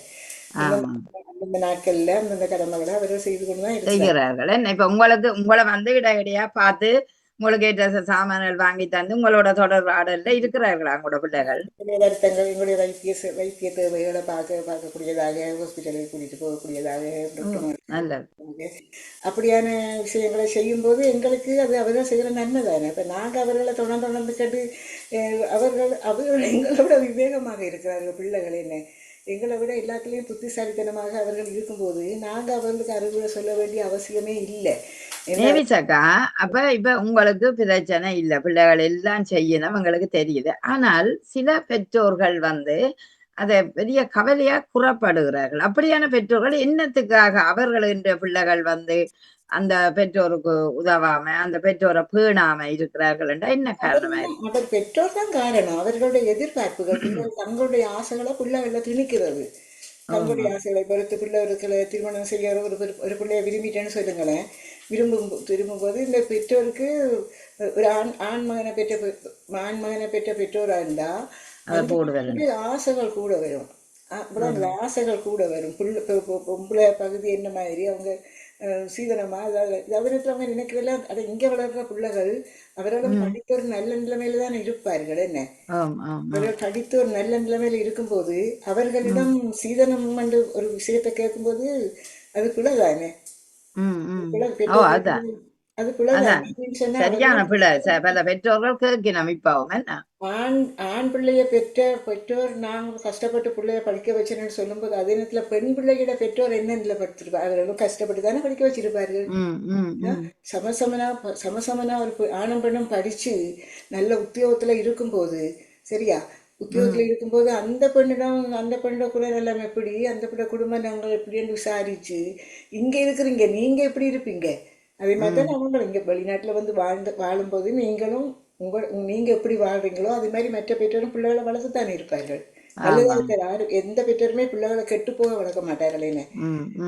அந்தந்த நாட்கள்ல அந்தந்த கடமைகளை அவர்கள் செய்து கொண்டுதான் செய்கிறார்கள். இப்ப உங்களை வந்து இடையிடையா பார்த்து உங்களுக்கு ஏற்ற சாமான்கள் வாங்கி தந்து உங்களோட தொடர்பாடல்ல இருக்கிறார்களா உங்களோட பிள்ளைகள்? வருத்தங்கள் எங்களுடைய வைத்திய தேவைகளை பார்க்கக்கூடியதாக, ஹாஸ்பிட்டலுக்கு கூட்டிட்டு போகக்கூடியதாக, அப்படியான விஷயங்களை செய்யும் போது எங்களுக்கு அது அவர்கள் செய்கிற நன்மை தானே. இப்ப நாங்க அவர்களை தொடர்ந்து கேட்டு அவர்கள் எங்களோட விவேகமாக இருக்கிறார்கள் பிள்ளைகள். என்ன எங்களை விட எல்லாத்துலேயும் புத்திசாலித்தனமாக அவர்கள் இருக்கும்போது நாங்க அவர்களுக்கு அறிவுரை சொல்ல வேண்டிய அவசியமே இல்லை. நேவிச்சாக்கா, அப்ப இப்ப உங்களுக்கு பிரச்சனை இல்லை, பிள்ளைகள் எல்லாம் செய்யணும் உங்களுக்கு தெரியுது. ஆனால் சில பெற்றோர்கள் வந்து அதை பெரிய கவலையா குறப்படுகிறார்கள். அப்படியான பெற்றோர்கள் என்னத்துக்காக அவர்களுடைய பிள்ளைகள் வந்து அந்த பெற்றோருக்கு உதவாம அந்த பெற்றோரை பேணாம இருக்கிறார்கள் என்றா என்ன காரணம்? அவர் பெற்றோர் தான் காரணம். அவர்களுடைய எதிர்பார்ப்புகள், தங்களுடைய ஆசைகளை பிள்ளைகளை திணிக்கிறது. தங்களுடைய ஆசைகளை பொறுத்து பிள்ளைகளை திருமணம் செய்ய ஒரு பிள்ளைய விரும்பிட்டேன்னு சொல்லுங்களேன். விரும்பும்போது இந்த பெற்றோருக்கு ஒரு ஆண் மகனை பெற்ற பெற்றோரா இருந்தா ஆசைகள் கூட வரும். ஆசைகள் கூட வரும். பொம்பளை பகுதி என்ன மாதிரி அவங்க சீதனமா, அதாவது அவங்க நினைக்கிறதெல்லாம் அதை இங்க வளர்ற பிள்ளைகள் அவர்களும் படித்த ஒரு நல்ல நிலைமையில தான் இருப்பார்கள். என்ன அவர்கள் படித்த ஒரு நல்ல நிலைமையில இருக்கும்போது அவர்களிடம் சீதனம் என்று ஒரு விஷயத்தை கேட்கும்போது அது பிள்ளைதானே. அது சரியான பிள்ளை. பல பெற்றோர்கள் கேட்கணும். இப்போ ஆண் பிள்ளைய பெற்ற பெற்றோர் நாங்கள் கஷ்டப்பட்டு பிள்ளைய படிக்க வச்சேன்னு சொல்லும்போது அதே நேரத்துல பெண் பிள்ளைகிட பெற்றோர் என்ன நிலைப்படுத்திருப்பாங்க? அவர்களும் கஷ்டப்பட்டு தானே படிக்க வச்சிருப்பார்கள். சமசமனா ஒரு ஆணும் பெண்ணும் படிச்சு நல்ல உத்தியோகத்துல இருக்கும்போது, சரியா, உத்தியோகத்துல இருக்கும்போது அந்த பெண்ணோட குரல் எல்லாம் எப்படி, அந்த பிள்ளை குடும்பம் நாங்கள் எப்படின்னு விசாரிச்சு இங்க இருக்கிறீங்க நீங்க எப்படி இருப்பீங்க அதே மாதிரிதான் அவங்க இங்க வெளிநாட்டுல வந்து வாழும்போது நீங்க எப்படி வாழ்றீங்களோ அதே மாதிரி மற்ற பெற்றோரும் பிள்ளைகளை வளர்த்துத்தானே இருப்பார்கள். யாரும் எந்த பெற்றோருமே பிள்ளைகளை கெட்டு போக வளர்க்க மாட்டார்கள். என்ன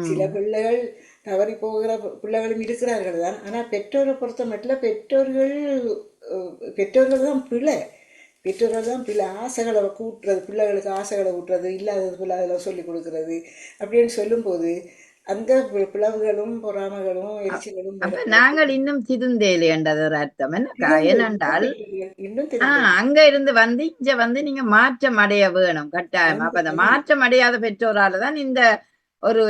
சில பிள்ளைகள் தவறி போகிற பிள்ளைகளும் இருக்கிறார்கள் தான். ஆனா பெற்றோரை பொறுத்த மட்டும் பெற்றோர்கள் தான் பிள்ளை. பெற்றோர்கள் தான் ஆசைகளை கூட்டுறது, பிள்ளைகளுக்கு ஆசைகளை ஊட்டுறது, இல்லாதது பிள்ளைகளை சொல்லி கொடுக்கறது அப்படின்னு சொல்லும்போது அந்த பிளவுகளும் பொறாமைகளும் எரிச்சல்களும் நாங்கள் இன்னும் திருந்தேலி என்றது ஒரு அர்த்தம். என்னென்றால் அங்க இருந்து வந்து இங்க வந்து நீங்க மாற்றம் அடைய வேணும் கட்டாயம். அப்ப அந்த மாற்றம் அடையாத பெற்றோராலதான் இந்த ஒரு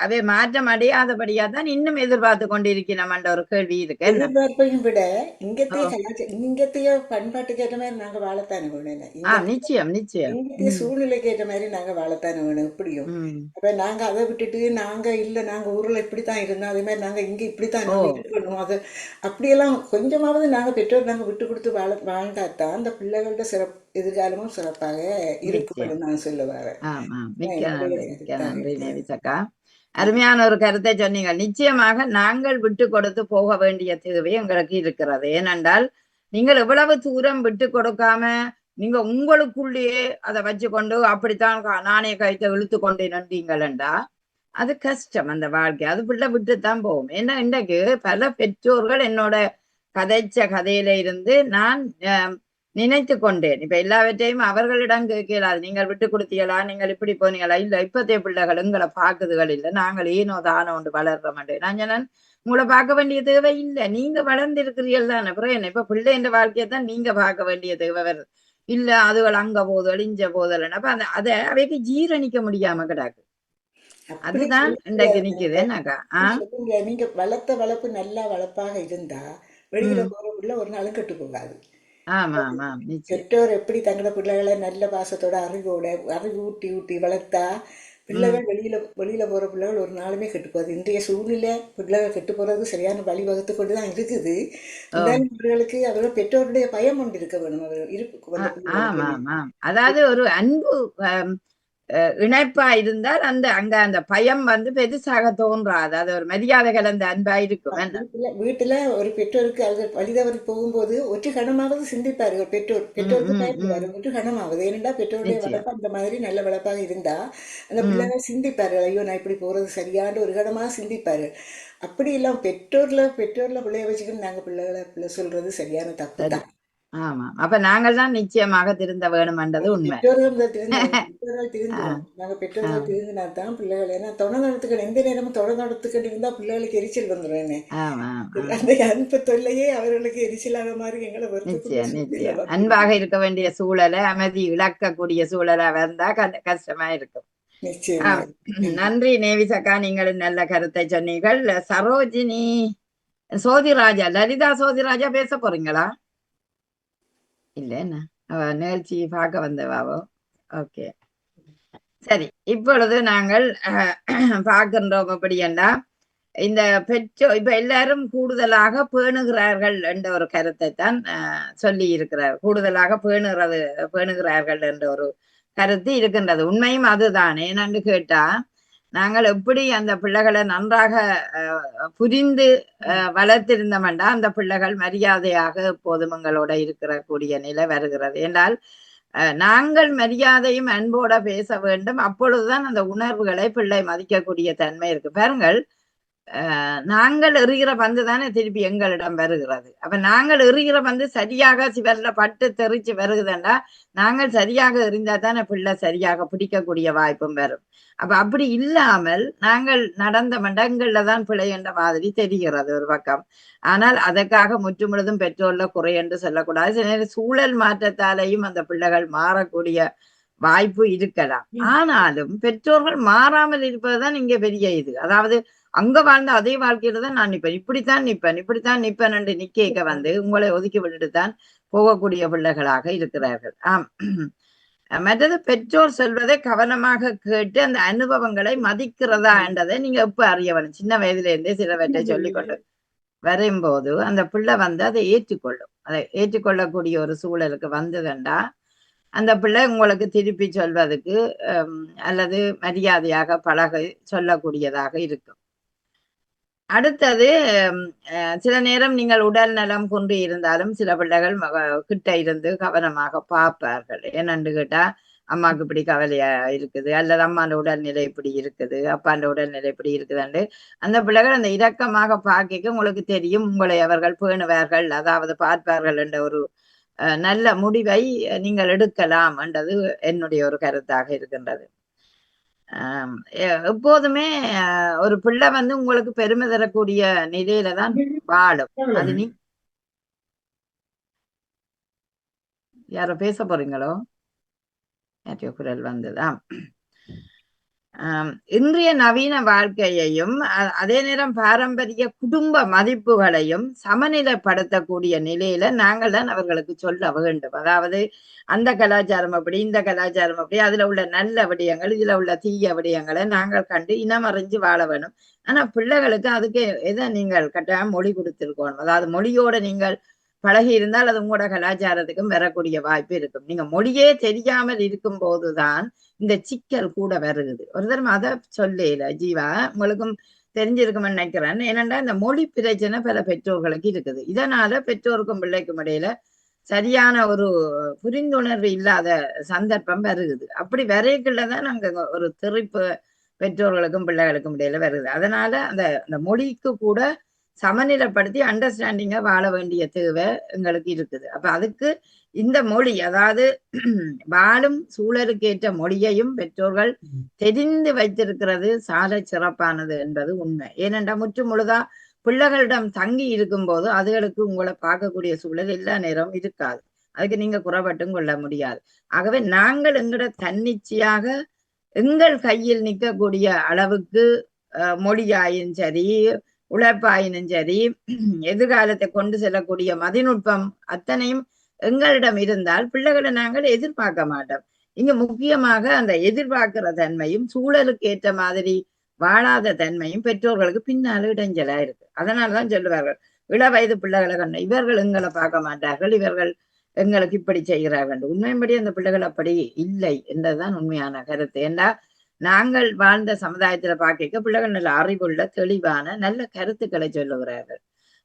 அவை மாற்றம் அடையாதபடியா தான் இன்னும் எதிர்பார்த்து கொண்டிருக்கிறோம் என்ற ஒரு கேள்வி இருக்கு. எதிர்பார்ப்பையும் விட இங்கத்தைய பண்பாட்டுக்கு ஏற்ற மாதிரி நாங்க வாழத்தானே வேணும். நிச்சயம் நிச்சயம் இங்கத்தைய சூழ்நிலைக்கு ஏற்ற மாதிரி நாங்க வாழத்தானே வேணும். எப்படியும் அப்ப நாங்க அதை விட்டுட்டு நாங்க ஊர்ல இப்படித்தான் இருந்தோம், அதே மாதிரி நாங்க இங்க இப்படித்தான் இருக்கணும், அது அப்படியெல்லாம் கொஞ்சமாவது நாங்க பெற்றோர் நாங்க விட்டு கொடுத்து வாழ்ந்தாத்தான் அந்த பிள்ளைகளோட சிறப்பு எதிர்காலமும் சிறப்பாக இருக்கும் நான் சொல்ல வரேன். அருமையான ஒரு கருத்தை சொன்னீங்க. நிச்சயமாக நாங்கள் விட்டு கொடுத்து போக வேண்டிய தேவை எங்களுக்கு இருக்கிறது. ஏனென்றால் நீங்கள் எவ்வளவு தூரம் விட்டு கொடுக்காம நீங்க உங்களுக்குள்ளேயே அதை வச்சு கொண்டு அப்படித்தான் நானே கைத்தை இழுத்து கொண்டு நின்றீங்களா அது கஷ்டம். அந்த வாழ்க்கை அது பிள்ளை விட்டுத்தான் போகும். ஏன்னா இன்றைக்கு பல பெற்றோர்கள் என்னோட கதைச்ச கதையில இருந்து நான் நினைத்து கொண்டேன். இப்ப எல்லாவற்றையும் அவர்களிடம் கேட்கலாது. நீங்கள் விட்டு கொடுத்தீங்களா, நீங்கள் இப்படி போனீங்களா, இல்ல இப்பத்தைய பிள்ளைகள் எங்களை பார்க்குதுகள் இல்லை, நாங்கள் ஏனோ தானோ ஒன்று வளர்ற மாட்டேன். நான் சொன்னேன் உங்களை பார்க்க வேண்டிய தேவை இல்லை, நீங்க வளர்ந்திருக்கிறீர்கள் தானே. அப்புறம் என்ன இப்ப பிள்ளை என்ற வாழ்க்கையை தான் நீங்க பார்க்க வேண்டிய தேவை வருது. இல்ல அதுகள் அங்க போதல் இஞ்ச போதல் அப்ப அதை அவைக்கு ஜீரணிக்க முடியாம கிடாக்கு. அதுதான் இன்றைக்கு நிக்குது. என்னக்கா நீங்க வளர்த்த வளர்ப்பு நல்லா வளர்ப்பாக இருந்தா வெளியில போற பிள்ளை ஒரு நாளும் கெட்டு போகாது. பெற்றோர் எப்படி தங்களோட பிள்ளைகளை நல்ல பாசத்தோட அறிவு ஊட்டி வளர்த்தா பிள்ளைகள் வெளியில போற பிள்ளைகள் ஒரு நாளுமே கெட்டு போகுது. இன்றைய சூழ்நிலை பிள்ளைகள் கெட்டு போறது சரியான வழி வகுத்து கொண்டுதான் இருக்குது. அவர்களுக்கு அவர்கள் பெற்றோருடைய பயம் ஒன்று இருக்க வேணும். அவர்கள் அதாவது ஒரு அன்பு இணைப்பா இருந்தால் அந்த பயம் வந்து பெருசாக தோன்றாது. அது ஒரு மரியாதை கலந்த அன்பா இருக்கும். வீட்டுல ஒரு பெற்றோருக்கு அது வழிதவறி போகும்போது ஒற்று கணமாவது சிந்திப்பார்கள். பெற்றோருக்கு பயப்படுவார்கள் ஒற்று கணமாவது. ஏனென்றா பெற்றோருடைய வளர்ப்பு அந்த மாதிரி நல்ல வளர்ப்பாக இருந்தா அந்த பிள்ளைகள் சிந்திப்பார்கள், ஐயோ நான் இப்படி போறது சரியான ஒரு கணமாக சிந்திப்பார்கள். அப்படி எல்லாம் பெற்றோர்ல பிள்ளைய வச்சுக்கிட்டு நாங்க பிள்ளை சொல்றது சரியான தப்பு தான். ஆமா, அப்ப நாங்கள் தான் நிச்சயமாக திருந்த வேணும்ன்றது உண்மை. நாங்க பெற்றோர்கள் திருந்தினா தான் பிள்ளைகள், ஏன்னா தொடர் நடத்துக்கிட்டு எந்த நேரமும் தொடர் நடத்துக்கிட்டு இருந்தா பிள்ளைகளுக்கு எரிச்சல் வந்துடும். அந்த அன்பு தொல்லையே அவர்களுக்கு எரிச்சலாக மாதிரி எங்களை நிச்சயம் அன்பாக இருக்க வேண்டிய சூழலை அமைதி இழக்கக்கூடிய சூழலா வந்தா கஷ்டமா இருக்கும். நன்றி நேவிசக்கா, நீங்கள் நல்ல கருத்தை சொன்னீர்கள். சரோஜினி சோதிராஜா, லலிதா சோதிராஜா பேச போறீங்களா? இல்ல, என்ன நிகழ்ச்சி பார்க்க வந்தவாவோ? ஓகே, சரி. இப்பொழுது நாங்கள் பார்க்கின்றோம் எப்படி என்றால், இந்த பெற்றோர் இப்ப எல்லாரும் கூடுதலாக பேணுகிறார்கள் என்ற ஒரு கருத்தை தான் சொல்லி இருக்கிறார். கூடுதலாக பேணுகிறார்கள் என்ற ஒரு கருத்து இருக்கின்றது. உண்மையும் அதுதான். ஏனென்று கேட்டா, நாங்கள் எப்படி அந்த பிள்ளைகளை நன்றாக புரிந்து வளர்த்திருந்தோம்னா அந்த பிள்ளைகள் மரியாதையாக எப்போதும் எங்களோட இருக்கிற கூடிய நிலை வருகிறது. என்றால் நாங்கள் மரியாதையும் அன்போட பேச வேண்டும். அப்பொழுதுதான் அந்த உணர்வுகளை பிள்ளை மதிக்கக்கூடிய தன்மை இருக்கு. பாருங்கள், நாங்கள் எறிகிற பந்து தானே திருப்பி எங்களிடம் வருகிறது. அப்ப நாங்கள் எறிகிற பந்து சரியாக சிவர்ல பட்டு தெரிச்சு வருகுதுன்னா நாங்கள் சரியாக எறிந்தா தானே பிள்ளை சரியாக பிடிக்கக்கூடிய வாய்ப்பும் வரும். அப்ப அப்படி இல்லாமல் நாங்கள் நடந்த மண்டங்கள்ல தான் பிழை என்ற மாதிரி தெரிகிறது ஒரு பக்கம். ஆனால் அதற்காக முற்றுமுழுதும் பெற்றோர்ல குறை என்று சொல்லக்கூடாது. சில நேரம் சூழல் மாற்றத்தாலேயும் அந்த பிள்ளைகள் மாறக்கூடிய வாய்ப்பு இருக்கலாம். ஆனாலும் பெற்றோர்கள் மாறாமல் இருப்பதுதான் இங்க பெரிய இது. அதாவது அங்க வாழ்ந்த அதே வாழ்க்கையில தான் நான் நிற்பேன், இப்படித்தான் நிற்பேன் என்று நிக்க வந்து உங்களை ஒதுக்கி விட்டுட்டுத்தான் போகக்கூடிய பிள்ளைகளாக இருக்கிறார்கள். மற்றது பெற்றோர் சொல்வதை கவனமாக கேட்டு அந்த அனுபவங்களை மதிக்கிறதா என்றதை நீங்க எப்ப அறிய வேணும். சின்ன வயதுல இருந்தே சிலவற்றை சொல்லிக்கொண்டு வரும்போது அந்த பிள்ளை வந்து அதை ஏற்றுக்கொள்ளும். அதை ஏற்றுக்கொள்ளக்கூடிய ஒரு சூழலுக்கு வந்ததுண்டா அந்த பிள்ளை உங்களுக்கு திருப்பி சொல்வதற்கு அல்லது மரியாதையாக பழக சொல்லக்கூடியதாக இருக்கும். அடுத்தது, சில நேரம் நீங்கள் உடல் நலம் குன்றி இருந்தாலும் சில பிள்ளைகள் கிட்ட இருந்து கவனமாக பார்ப்பார்கள். என்னன்னு கேட்டா, அம்மாவுக்கு இப்படி கவலையா இருக்குது, அல்லது அம்மாண்ட உடல்நிலை இப்படி இருக்குது, அப்பாண்ட உடல்நிலை இப்படி இருக்குதுன்னு அந்த பிள்ளைகள் அந்த இரக்கமாக பார்க்க உங்களுக்கு தெரியும். உங்களை அவர்கள் பேணுவார்கள், அதாவது பார்ப்பார்கள் என்ற ஒரு நல்ல முடிவை நீங்கள் எடுக்கலாம் என்றது என்னுடைய ஒரு கருத்தாக இருக்கின்றது. எப்போதுமே ஒரு பிள்ளை வந்து உங்களுக்கு பெருமை தரக்கூடிய நிலையில தான் வாழும். அது நீ யாரோ பேச போறீங்களோ? யாரையோ குரல் வந்ததா? இன்றைய நவீன வாழ்க்கையையும் அதே நேரம் பாரம்பரிய குடும்ப மதிப்புகளையும் சமநிலைப்படுத்தக்கூடிய நிலையில நாங்கள் தான் அவர்களுக்கு சொல்ல வேண்டும். அதாவது அந்த கலாச்சாரம் அப்படி, இந்த கலாச்சாரம் அப்படி, அதுல உள்ள நல்ல விடயங்கள், இதுல உள்ள தீய விடயங்களை நாங்கள் கண்டு இனமறிஞ்சு வாழ வேணும். ஆனா பிள்ளைகளுக்கு அதுக்கு எதை நீங்கள் கட்டாயம் மொழி கொடுத்திருக்கணும். அதாவது மொழியோட நீங்கள் பழகி இருந்தால் அது உங்களோட கலாச்சாரத்துக்கும் வரக்கூடிய வாய்ப்பு இருக்கும். நீங்க மொழியே தெரியாமல் இருக்கும் போதுதான் இந்த சிக்கல் கூட வருகுது. ஒரு தரம் அதை சொல்லல ஜீவா, உங்களுக்கும் தெரிஞ்சிருக்கும்னு நினைக்கிறேன். ஏனென்றா இந்த மொழி பிரச்சனை பல பெற்றோர்களுக்கு இருக்குது. இதனால பெற்றோருக்கும் பிள்ளைக்கும் இடையில சரியான ஒரு புரிந்துணர்வு இல்லாத சந்தர்ப்பம் வருகுது. அப்படி வரைக்குள்ளதான் நாங்க ஒரு திரிப்பு பெற்றோர்களுக்கும் பிள்ளைகளுக்கும் இடையில வருது. அதனால அந்த மொழிக்கு கூட சமநிலைப்படுத்தி அண்டர்ஸ்டாண்டிங்கா வாழ வேண்டிய தேவை எங்களுக்கு இருக்குது. அப்ப அதுக்கு இந்த மொழி, அதாவது வாழும் சூழலுக்கேற்ற மொழியையும் பெற்றோர்கள் தெரிந்து வைத்திருக்கிறது சால சிறப்பானது என்பது உண்மை. ஏனென்றா முற்று முழுதா பிள்ளைகளிடம் தங்கி இருக்கும் போது அதுகளுக்கு உங்களை பார்க்கக்கூடிய சூழல் எல்லா நேரமும் இருக்காது. அதுக்கு நீங்க குறைபட்டும் கொள்ள முடியாது. ஆகவே நாங்கள் எங்களோட தன்னிச்சையாக எங்கள் கையில் நிற்கக்கூடிய அளவுக்கு மொழியாயும் சரி, உழைப்பாயினும் சரி, எதிர்காலத்தை கொண்டு செல்லக்கூடிய மதிநுட்பம் அத்தனையும் எங்களிடம் இருந்தால் பிள்ளைகளை நாங்கள் எதிர்பார்க்க மாட்டோம். இங்க முக்கியமாக அந்த எதிர்பார்க்கிற தன்மையும் சூழலுக்கு ஏற்ற மாதிரி வாழாத தன்மையும் பெற்றோர்களுக்கு பின்னால இடைஞ்சலா இருக்கு. அதனாலதான் சொல்லுவார்கள், இள வயது பிள்ளைகளை கண்ட இவர்கள் எங்களை பார்க்க மாட்டார்கள், இவர்கள் எங்களுக்கு இப்படி செய்கிறார்கள். உண்மையின்படி அந்த பிள்ளைகள் அப்படி இல்லை என்றதுதான் உண்மையான கருத்து. ஏண்டா நாங்கள் வாழ்ந்த சமுதாயத்துல பார்க்க பிள்ளைகள் நல்ல அறிவுள்ள தெளிவான நல்ல கருத்துக்களை சொல்லுகிறார்கள்.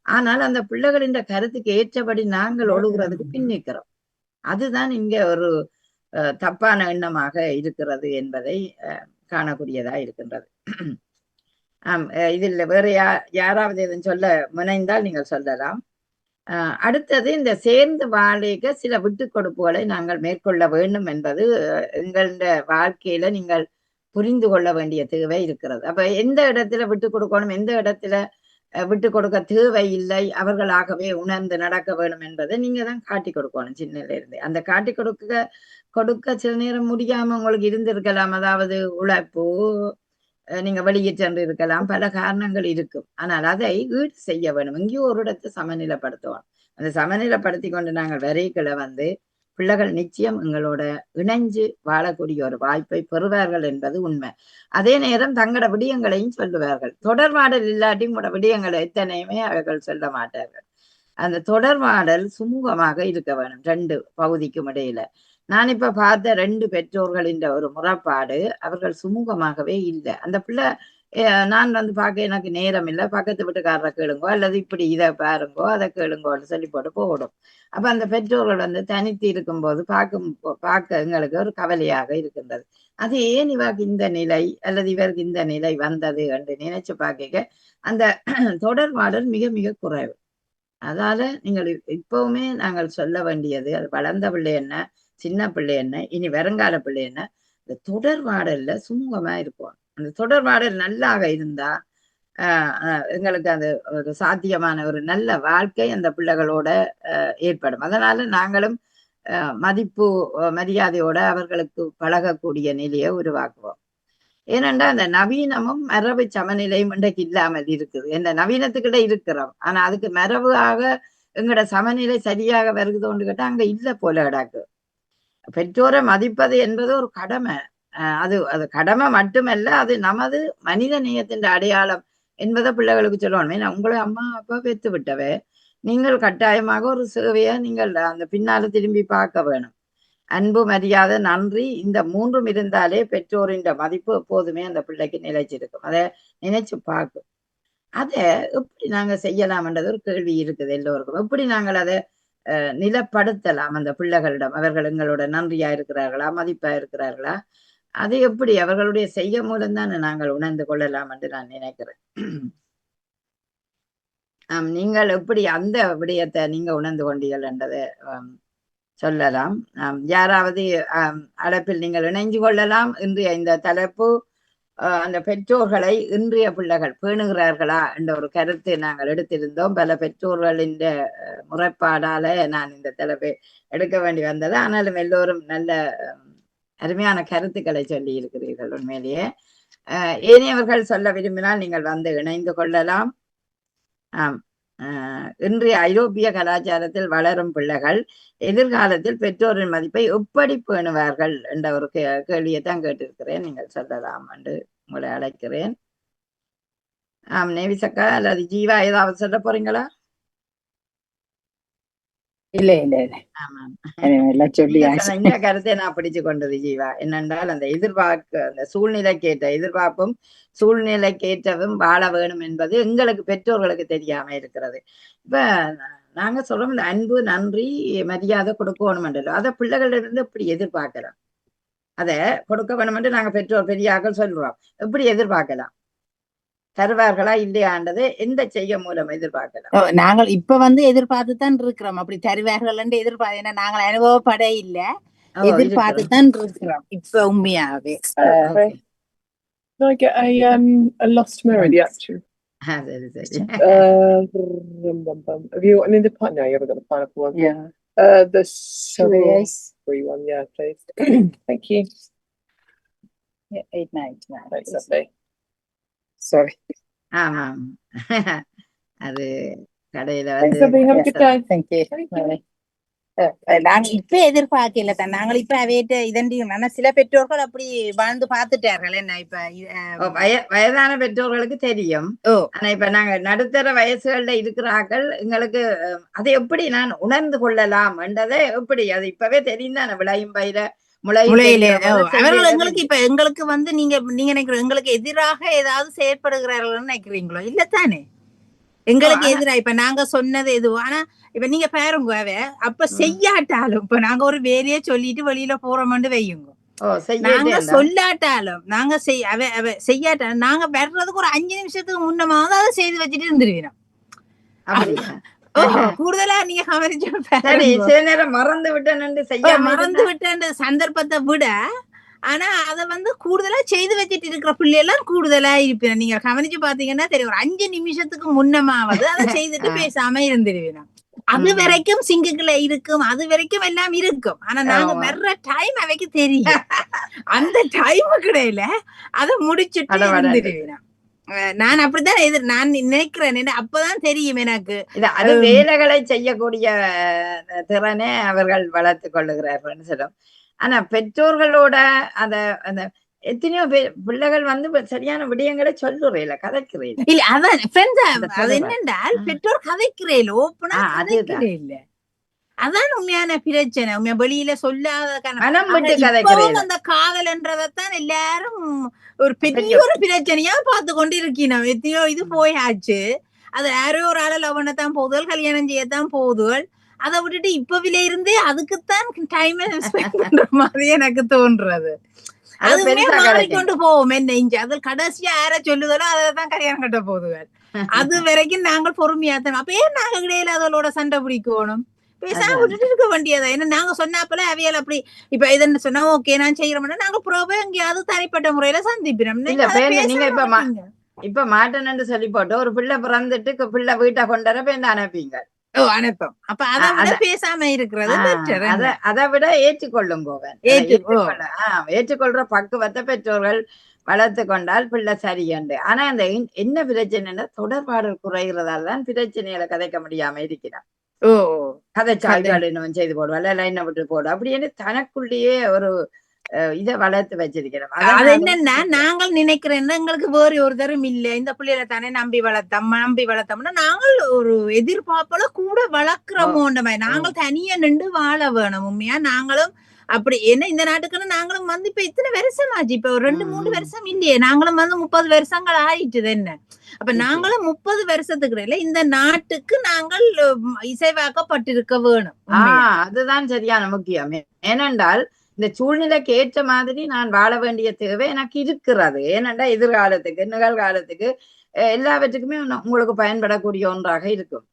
ஆனால் அந்த பிள்ளைகளின் கருத்துக்கு ஏற்றபடி நாங்கள் ஒழுகுறதுக்கு பின்னிக்கிறோம். அதுதான் இங்க ஒரு தப்பான எண்ணமாக இருக்கிறது என்பதை காணக்கூடியதா இருக்கின்றது. இதில் வேற யாராவது எதுவும் சொல்ல முனைந்தால் நீங்கள் சொல்லலாம். அடுத்தது இந்த சேர்ந்து வாழிக்க சில விட்டு கொடுப்புகளை நாங்கள் மேற்கொள்ள வேண்டும் என்பது எங்களுடைய வாழ்க்கையில நீங்கள் புரிந்து கொள்ள வேண்டிய தேவை இருக்கிறது. அப்ப எந்த இடத்துல விட்டு கொடுக்கணும், எந்த இடத்துல விட்டு கொடுக்க தேவை இல்லை, அவர்களாகவே உணர்ந்து நடக்க வேண்டும் என்பதை நீங்க தான் காட்டி கொடுக்கணும் சின்னல இருந்து. அந்த காட்டி கொடுக்க சில நேரம் முடியாம உங்களுக்கு இருந்திருக்கலாம். அதாவது உழைப்பு, நீங்க வெளியே சென்று இருக்கலாம், பல காரணங்கள் இருக்கும். ஆனால் அதை ஈடு செய்ய வேணும். எங்கேயோ ஒரு இடத்தை சமநிலைப்படுத்துவோம். அந்த சமநிலைப்படுத்தி கொண்டு நாங்கள் வரைகளை பிள்ளைகள் நிச்சயம் எங்களோட இணைஞ்சு வாழக்கூடிய ஒரு வாய்ப்பை பெறுவார்கள் என்பது உண்மை. அதே நேரம் தங்களோட விடயங்களையும் சொல்லுவார்கள். தொடர்பாடல் இல்லாட்டி உங்களோட விடயங்களை எத்தனையுமே அவர்கள் சொல்ல மாட்டார்கள். அந்த தொடர்பாடல் சுமூகமாக இருக்க வேணும் ரெண்டு பகுதிக்கும் இடையில. நான் இப்ப பார்த்த 2 பெற்றோர்களின் ஒரு முறைப்பாடு அவர்கள் சுமூகமாகவே இல்லை. அந்த பிள்ளை நான் பார்க்க எனக்கு நேரம் இல்லை, பக்கத்து வீட்டுக்காரரை கேளுங்கோ அல்லது இப்படி இதை பாருங்கோ அதை கேளுங்கோன்னு சொல்லி போட்டு போடும். அப்ப அந்த பெற்றோர்கள் தனித்து இருக்கும்போது பார்க்க எங்களுக்கு ஒரு கவலையாக இருக்கின்றது. அது ஏன் இவருக்கு இந்த நிலை அல்லது இவருக்கு இந்த நிலை வந்தது என்று நினைச்சு பார்க்க அந்த தொடர்பாடல் மிக மிக குறைவு. அதால நீங்கள் இப்பவுமே நாங்கள் சொல்ல வேண்டியது, அது வளர்ந்த பிள்ளை என்ன, சின்ன பிள்ளை என்ன, இனி வருங்கால பிள்ளை என்ன, இந்த தொடர்பாடல்ல சுமூகமா இருப்போம். அந்த தொடர்பாடல் நல்லாக இருந்தா எங்களுக்கு அது ஒரு சாத்தியமான ஒரு நல்ல வாழ்க்கை அந்த பிள்ளைகளோட ஏற்படும். அதனால நாங்களும் மதிப்பு மரியாதையோட அவர்களுக்கு பழகக்கூடிய நிலையை உருவாக்குவோம். ஏனென்றா அந்த நவீனமும் மரபு சமநிலையும் இன்றைக்கு இல்லாமல் இருக்குது. இந்த நவீனத்துக்கிட்ட இருக்கிறோம், ஆனா அதுக்கு மரபாக எங்களோட சமநிலை சரியாக வருகுதோன்னு கேட்டா அங்க இல்லை போல கிடாக்கு. பெற்றோரை மதிப்பது என்பது ஒரு கடமை. அது கடமை மட்டுமல்ல, அது நமது மனித நேயத்தின் அடையாளம் என்பதை பிள்ளைகளுக்கு சொல்லணும். ஏன்னா உங்களை அம்மா அப்பா பெத்து விட்டவே நீங்கள் கட்டாயமாக ஒரு சேவையை நீங்கள் அந்த பின்னால திரும்பி பார்க்க வேணும். அன்பு, மரியாதை, நன்றி, இந்த 3ம் இருந்தாலே பெற்றோரின் மதிப்பு எப்போதுமே அந்த பிள்ளைக்கு நிலைச்சிருக்கும். அதை நினைச்சு பார்க்கும். அதை எப்படி நாங்க செய்யலாம்ன்றது ஒரு கேள்வி இருக்குது எல்லோருக்கும். எப்படி நாங்கள் அதை நிலப்படுத்தலாம் அந்த பிள்ளைகளிடம்? அவர்கள் எங்களோட நன்றியா இருக்கிறார்களா, மதிப்பா இருக்கிறார்களா? அதை எப்படி அவர்களுடைய செய்ய மூலம்தான் நாங்கள் உணர்ந்து கொள்ளலாம் என்று நான் நினைக்கிறேன். நீங்கள் எப்படி அந்த விடயத்தை நீங்க உணர்ந்து கொண்டீர்கள் என்றதை சொல்லலாம். யாராவது அழைப்பில் நீங்கள் இணைஞ்சு கொள்ளலாம். இன்றைய இந்த தலைப்பு அந்த பெற்றோர்களை இன்றைய பிள்ளைகள் பேணுகிறார்களா என்ற ஒரு கருத்தை நாங்கள் எடுத்திருந்தோம். பல பெற்றோர்களின் முறைப்பாடால நான் இந்த தலைப்பை எடுக்க வேண்டி வந்தது. ஆனாலும் எல்லோரும் நல்ல அருமையான கருத்துக்களை சொல்லி இருக்கிறீர்கள். உண்மையிலேயே ஏனையவர்கள் சொல்ல விரும்பினால் நீங்கள் இணைந்து கொள்ளலாம். இன்றைய ஐரோப்பிய கலாச்சாரத்தில் வளரும் பிள்ளைகள் எதிர்காலத்தில் பெற்றோரின் மதிப்பை எப்படி பேணுவார்கள் என்ற ஒரு கேள்வியை தான் கேட்டிருக்கிறேன். நீங்கள் சொல்லலாம் என்று உங்களை அழைக்கிறேன். நேவிசக்கா அல்லது ஜீவா ஏதாவது சொல்ல போறீங்களா? இல்ல இல்ல இல்ல. இந்த கருத்தை நான் பிடிச்சு கொண்டது ஜீவா என்னென்றால், அந்த அந்த எதிர்பார்ப்பும் சூழ்நிலைக்கேற்றவும் வாழ வேணும் என்பது எங்களுக்கு பெற்றோர்களுக்கு தெரியாம இருக்கிறது. இப்ப நாங்க சொல்றோம் அன்பு, நன்றி, மரியாதை கொடுக்கணும் என்றோ அதை பிள்ளைகளிலிருந்து எப்படி எதிர்பார்க்கலாம்? அதை கொடுக்க வேணும் என்று நாங்க பெரியாக்கள் சொல்றோம். எப்படி எதிர்பார்க்கலாம்? தருவார்களா இல்லையாண்டது எந்த செய்ய மூலம் எதிர்பார்க்கலாம்? நாங்கள் இப்ப எதிர்பார்த்துதான் இருக்கிறோம். அப்படி தருவார்கள் என்று எதிர்பார்த்து, ஏன்னா நாங்கள் அனுபவப்பட இல்ல, எதிர்பார்த்துதான் இருக்கிறோம் இப்ப உண்மையாவே. Can I get a lost mirror, the actual? Have you got an independent? No, you haven't got the pineapple one. Yeah. The strawberry one, yeah, please. Thank you. Yeah, 8.99. Thanks, lovely. Sorry. ஆமாம். அது கடையில Thanks, lovely. Have a good day. Thank you. நாங்க இப்ப எதிர்பார்க்கல தான். நாங்கள் இப்ப அவையிட்ட இதன்றி சில பெற்றோர்கள் அப்படி வாழ்ந்து பார்த்துட்டார்கள். என்ன இப்ப வயதான பெற்றோர்களுக்கு தெரியும். ஆனா இப்ப நாங்க நடுத்தர வயசுகள்ல இருக்கிறார்கள். எங்களுக்கு அதை எப்படி நான் உணர்ந்து கொள்ளலாம் என்றதை எப்படி அது இப்பவே தெரியும் தானே. விளையும் பயிர முளையில அவர்கள் எங்களுக்கு இப்ப எங்களுக்கு நீங்க நினைக்கிற எங்களுக்கு எதிராக ஏதாவது செயற்படுகிறார்கள் நினைக்கிறீங்களோ? இல்லத்தானே, எங்களுக்கு எதிரா இப்ப நாங்க சொன்னது எதுவும். ஆனா இப்ப நீங்க பாருங்க, அப்ப செய்யாட்டாலும் இப்ப நாங்க ஒரு வேலையை சொல்லிட்டு வெளியில போறோம்னு வையுங்க, நாங்க சொல்லாட்டாலும் நாங்க செய்யாட்டாலும் நாங்க வர்றதுக்கு ஒரு 5 நிமிஷத்துக்கு முன்னமாவது அதை செய்து வச்சுட்டு இருந்துருவோம். கூடுதலா நீங்க கவனிச்சு சரி சில நேரம் மறந்து விட்டேன்னு செய்யாம மறந்து விட்ட சந்தர்ப்பத்தை விட ஆனா அத கூடுதலா செய்து வச்சுட்டு இருக்கிற பிள்ளையெல்லாம் கூடுதலா இருப்பேன். நீங்க கவனிச்சு பாத்தீங்கன்னா தெரியும், ஒரு 5 நிமிஷத்துக்கு முன்னமாவது அதை செய்துட்டு பேசாம இருந்துருவேன். அது வரைக்கும் சிங்குக்குள்ள இருக்கும், அது வரைக்கும் எல்லாம் இருக்கும். ஆனா நாங்க வர்ற டைம் அவைக்கு தெரியும். அந்த டைம் கிடையில அதை முடிச்சுட்டு இருந்துருவேன். நான் அப்படித்தான் நான் நினைக்கிறேன். அப்பதான் தெரியும் எனக்கு அது வேலைகளை செய்யக்கூடிய திறனை அவர்கள் வளர்த்து கொள்ளுகிறார்கள் சொல்லும். ஆனா பெற்றோர்களோட அந்த எத்தனையோ பிள்ளைகள் சரியான விடயங்களை சொல்லுறேல, கதைக்கிறேன் இல்ல. அதான் அது என்னென்றால் பெற்றோர் கதைக்கிறேன், ஓப்பனா கதைக்கிறேன் இல்ல. அதான் உண்மையான பிரச்சனை. உண்மையா வெளியில சொல்லாத அந்த காதல்ன்றதான் எல்லாரும் ஒரு பெரிய ஒரு பிரச்சனையா பார்த்து கொண்டு இருக்கணும். எத்தையோ இது போயாச்சு, அது யாரோ ஒரு ஆள லவ் பண்ணத்தான் போகுதுகள், கல்யாணம் செய்யத்தான் போகுதுகள். அதை விட்டுட்டு இப்பவில இருந்தே அதுக்குத்தான் டைம் ஸ்பெண்ட் பண்ற மாதிரி எனக்கு தோன்றது. அதுவுமே மாறிக்கொண்டு போவோம். என்ன இங்க அது கடைசியா யார சொல்லுதோ அதான் கல்யாணம் கட்ட போகுதுகள். அது வரைக்கும் நாங்கள் பொறுமையாத்தான். அப்ப ஏன் நாங்க இடையில அதோட சண்டை பிடிக்கணும்? பேசாம விட்டுட்டு இருக்க வேண்டியதா? ஏன்னா நாங்க சொன்னாப்பல அவையால் அப்படி இப்ப இதுன்னு சொன்னா ஓகே நான் செய்யறோம்னா நாங்க ப்ரோபே எங்கேயாவது தனிப்பட்ட முறையில சந்திப்பினோம். நீங்க இப்ப மாட்டேன்னு சொல்லி போட்டு ஒரு பிள்ளை பிறந்துட்டு பிள்ளை வீட்டை கொண்டாட பேருந்து அனுப்பிங்க. அனுப்போம். அப்ப அதை விட பேசாம இருக்கிறது அதை விட ஏற்றுக்கொள்ளும் போவேன். ஏற்றுக்கொள்ற பக்குவத்தை பெற்றோர்கள் வளர்த்து கொண்டால் பிள்ளை சரியண்டு. ஆனா அந்த என்ன பிரச்சனைன்னா தொடர்பாடல் குறைகிறதால தான் பிரச்சனைகளை கதைக்க முடியாம இருக்கிறான். கதைச்சாய்கள் இன்னும் செய்து போடுவாள், லைனை விட்டு போடும் அப்படின்னு தனக்குள்ளேயே ஒரு இதை வளர்த்து வச்சிருக்கிறோம். அது என்னன்னா நாங்கள் நினைக்கிறேன்னா எங்களுக்கு வேறு ஒரு தரம் இல்ல, இந்த பிள்ளைகளை தானே நம்பி வளர்த்தோம்னா நாங்கள் ஒரு எதிர்பார்ப்பல கூட வளர்க்கிறோமோன்ற மாதிரி நாங்கள் தனியா நின்று வாழ வேணும். உண்மையா நாங்களும் அப்படி என்ன இந்த நாட்டுக்குன்னு நாங்களும் இப்ப இத்தனை வருஷம் ஆச்சு, இப்ப ஒரு 2-3 வருஷம் இல்லையே, நாங்களும் 30 வருஷங்கள் ஆயிட்டுது. என்ன அப்ப நாங்களும் 30 வருஷத்துக்கு இடையில இந்த நாட்டுக்கு நாங்கள் இசைவாக்கப்பட்டிருக்க வேணும். அதுதான் சரியான முக்கியம். ஏனென்றால் இந்த சூழ்நிலைக்கு ஏற்ற மாதிரி நான் வாழ வேண்டிய தேவை எனக்கு இருக்கிறது. ஏனென்றா எதிர்காலத்துக்கு நிகழ்காலத்துக்கு எல்லாவற்றுக்குமே உங்களுக்கு பயன்படக்கூடிய ஒன்றாக இருக்கும்.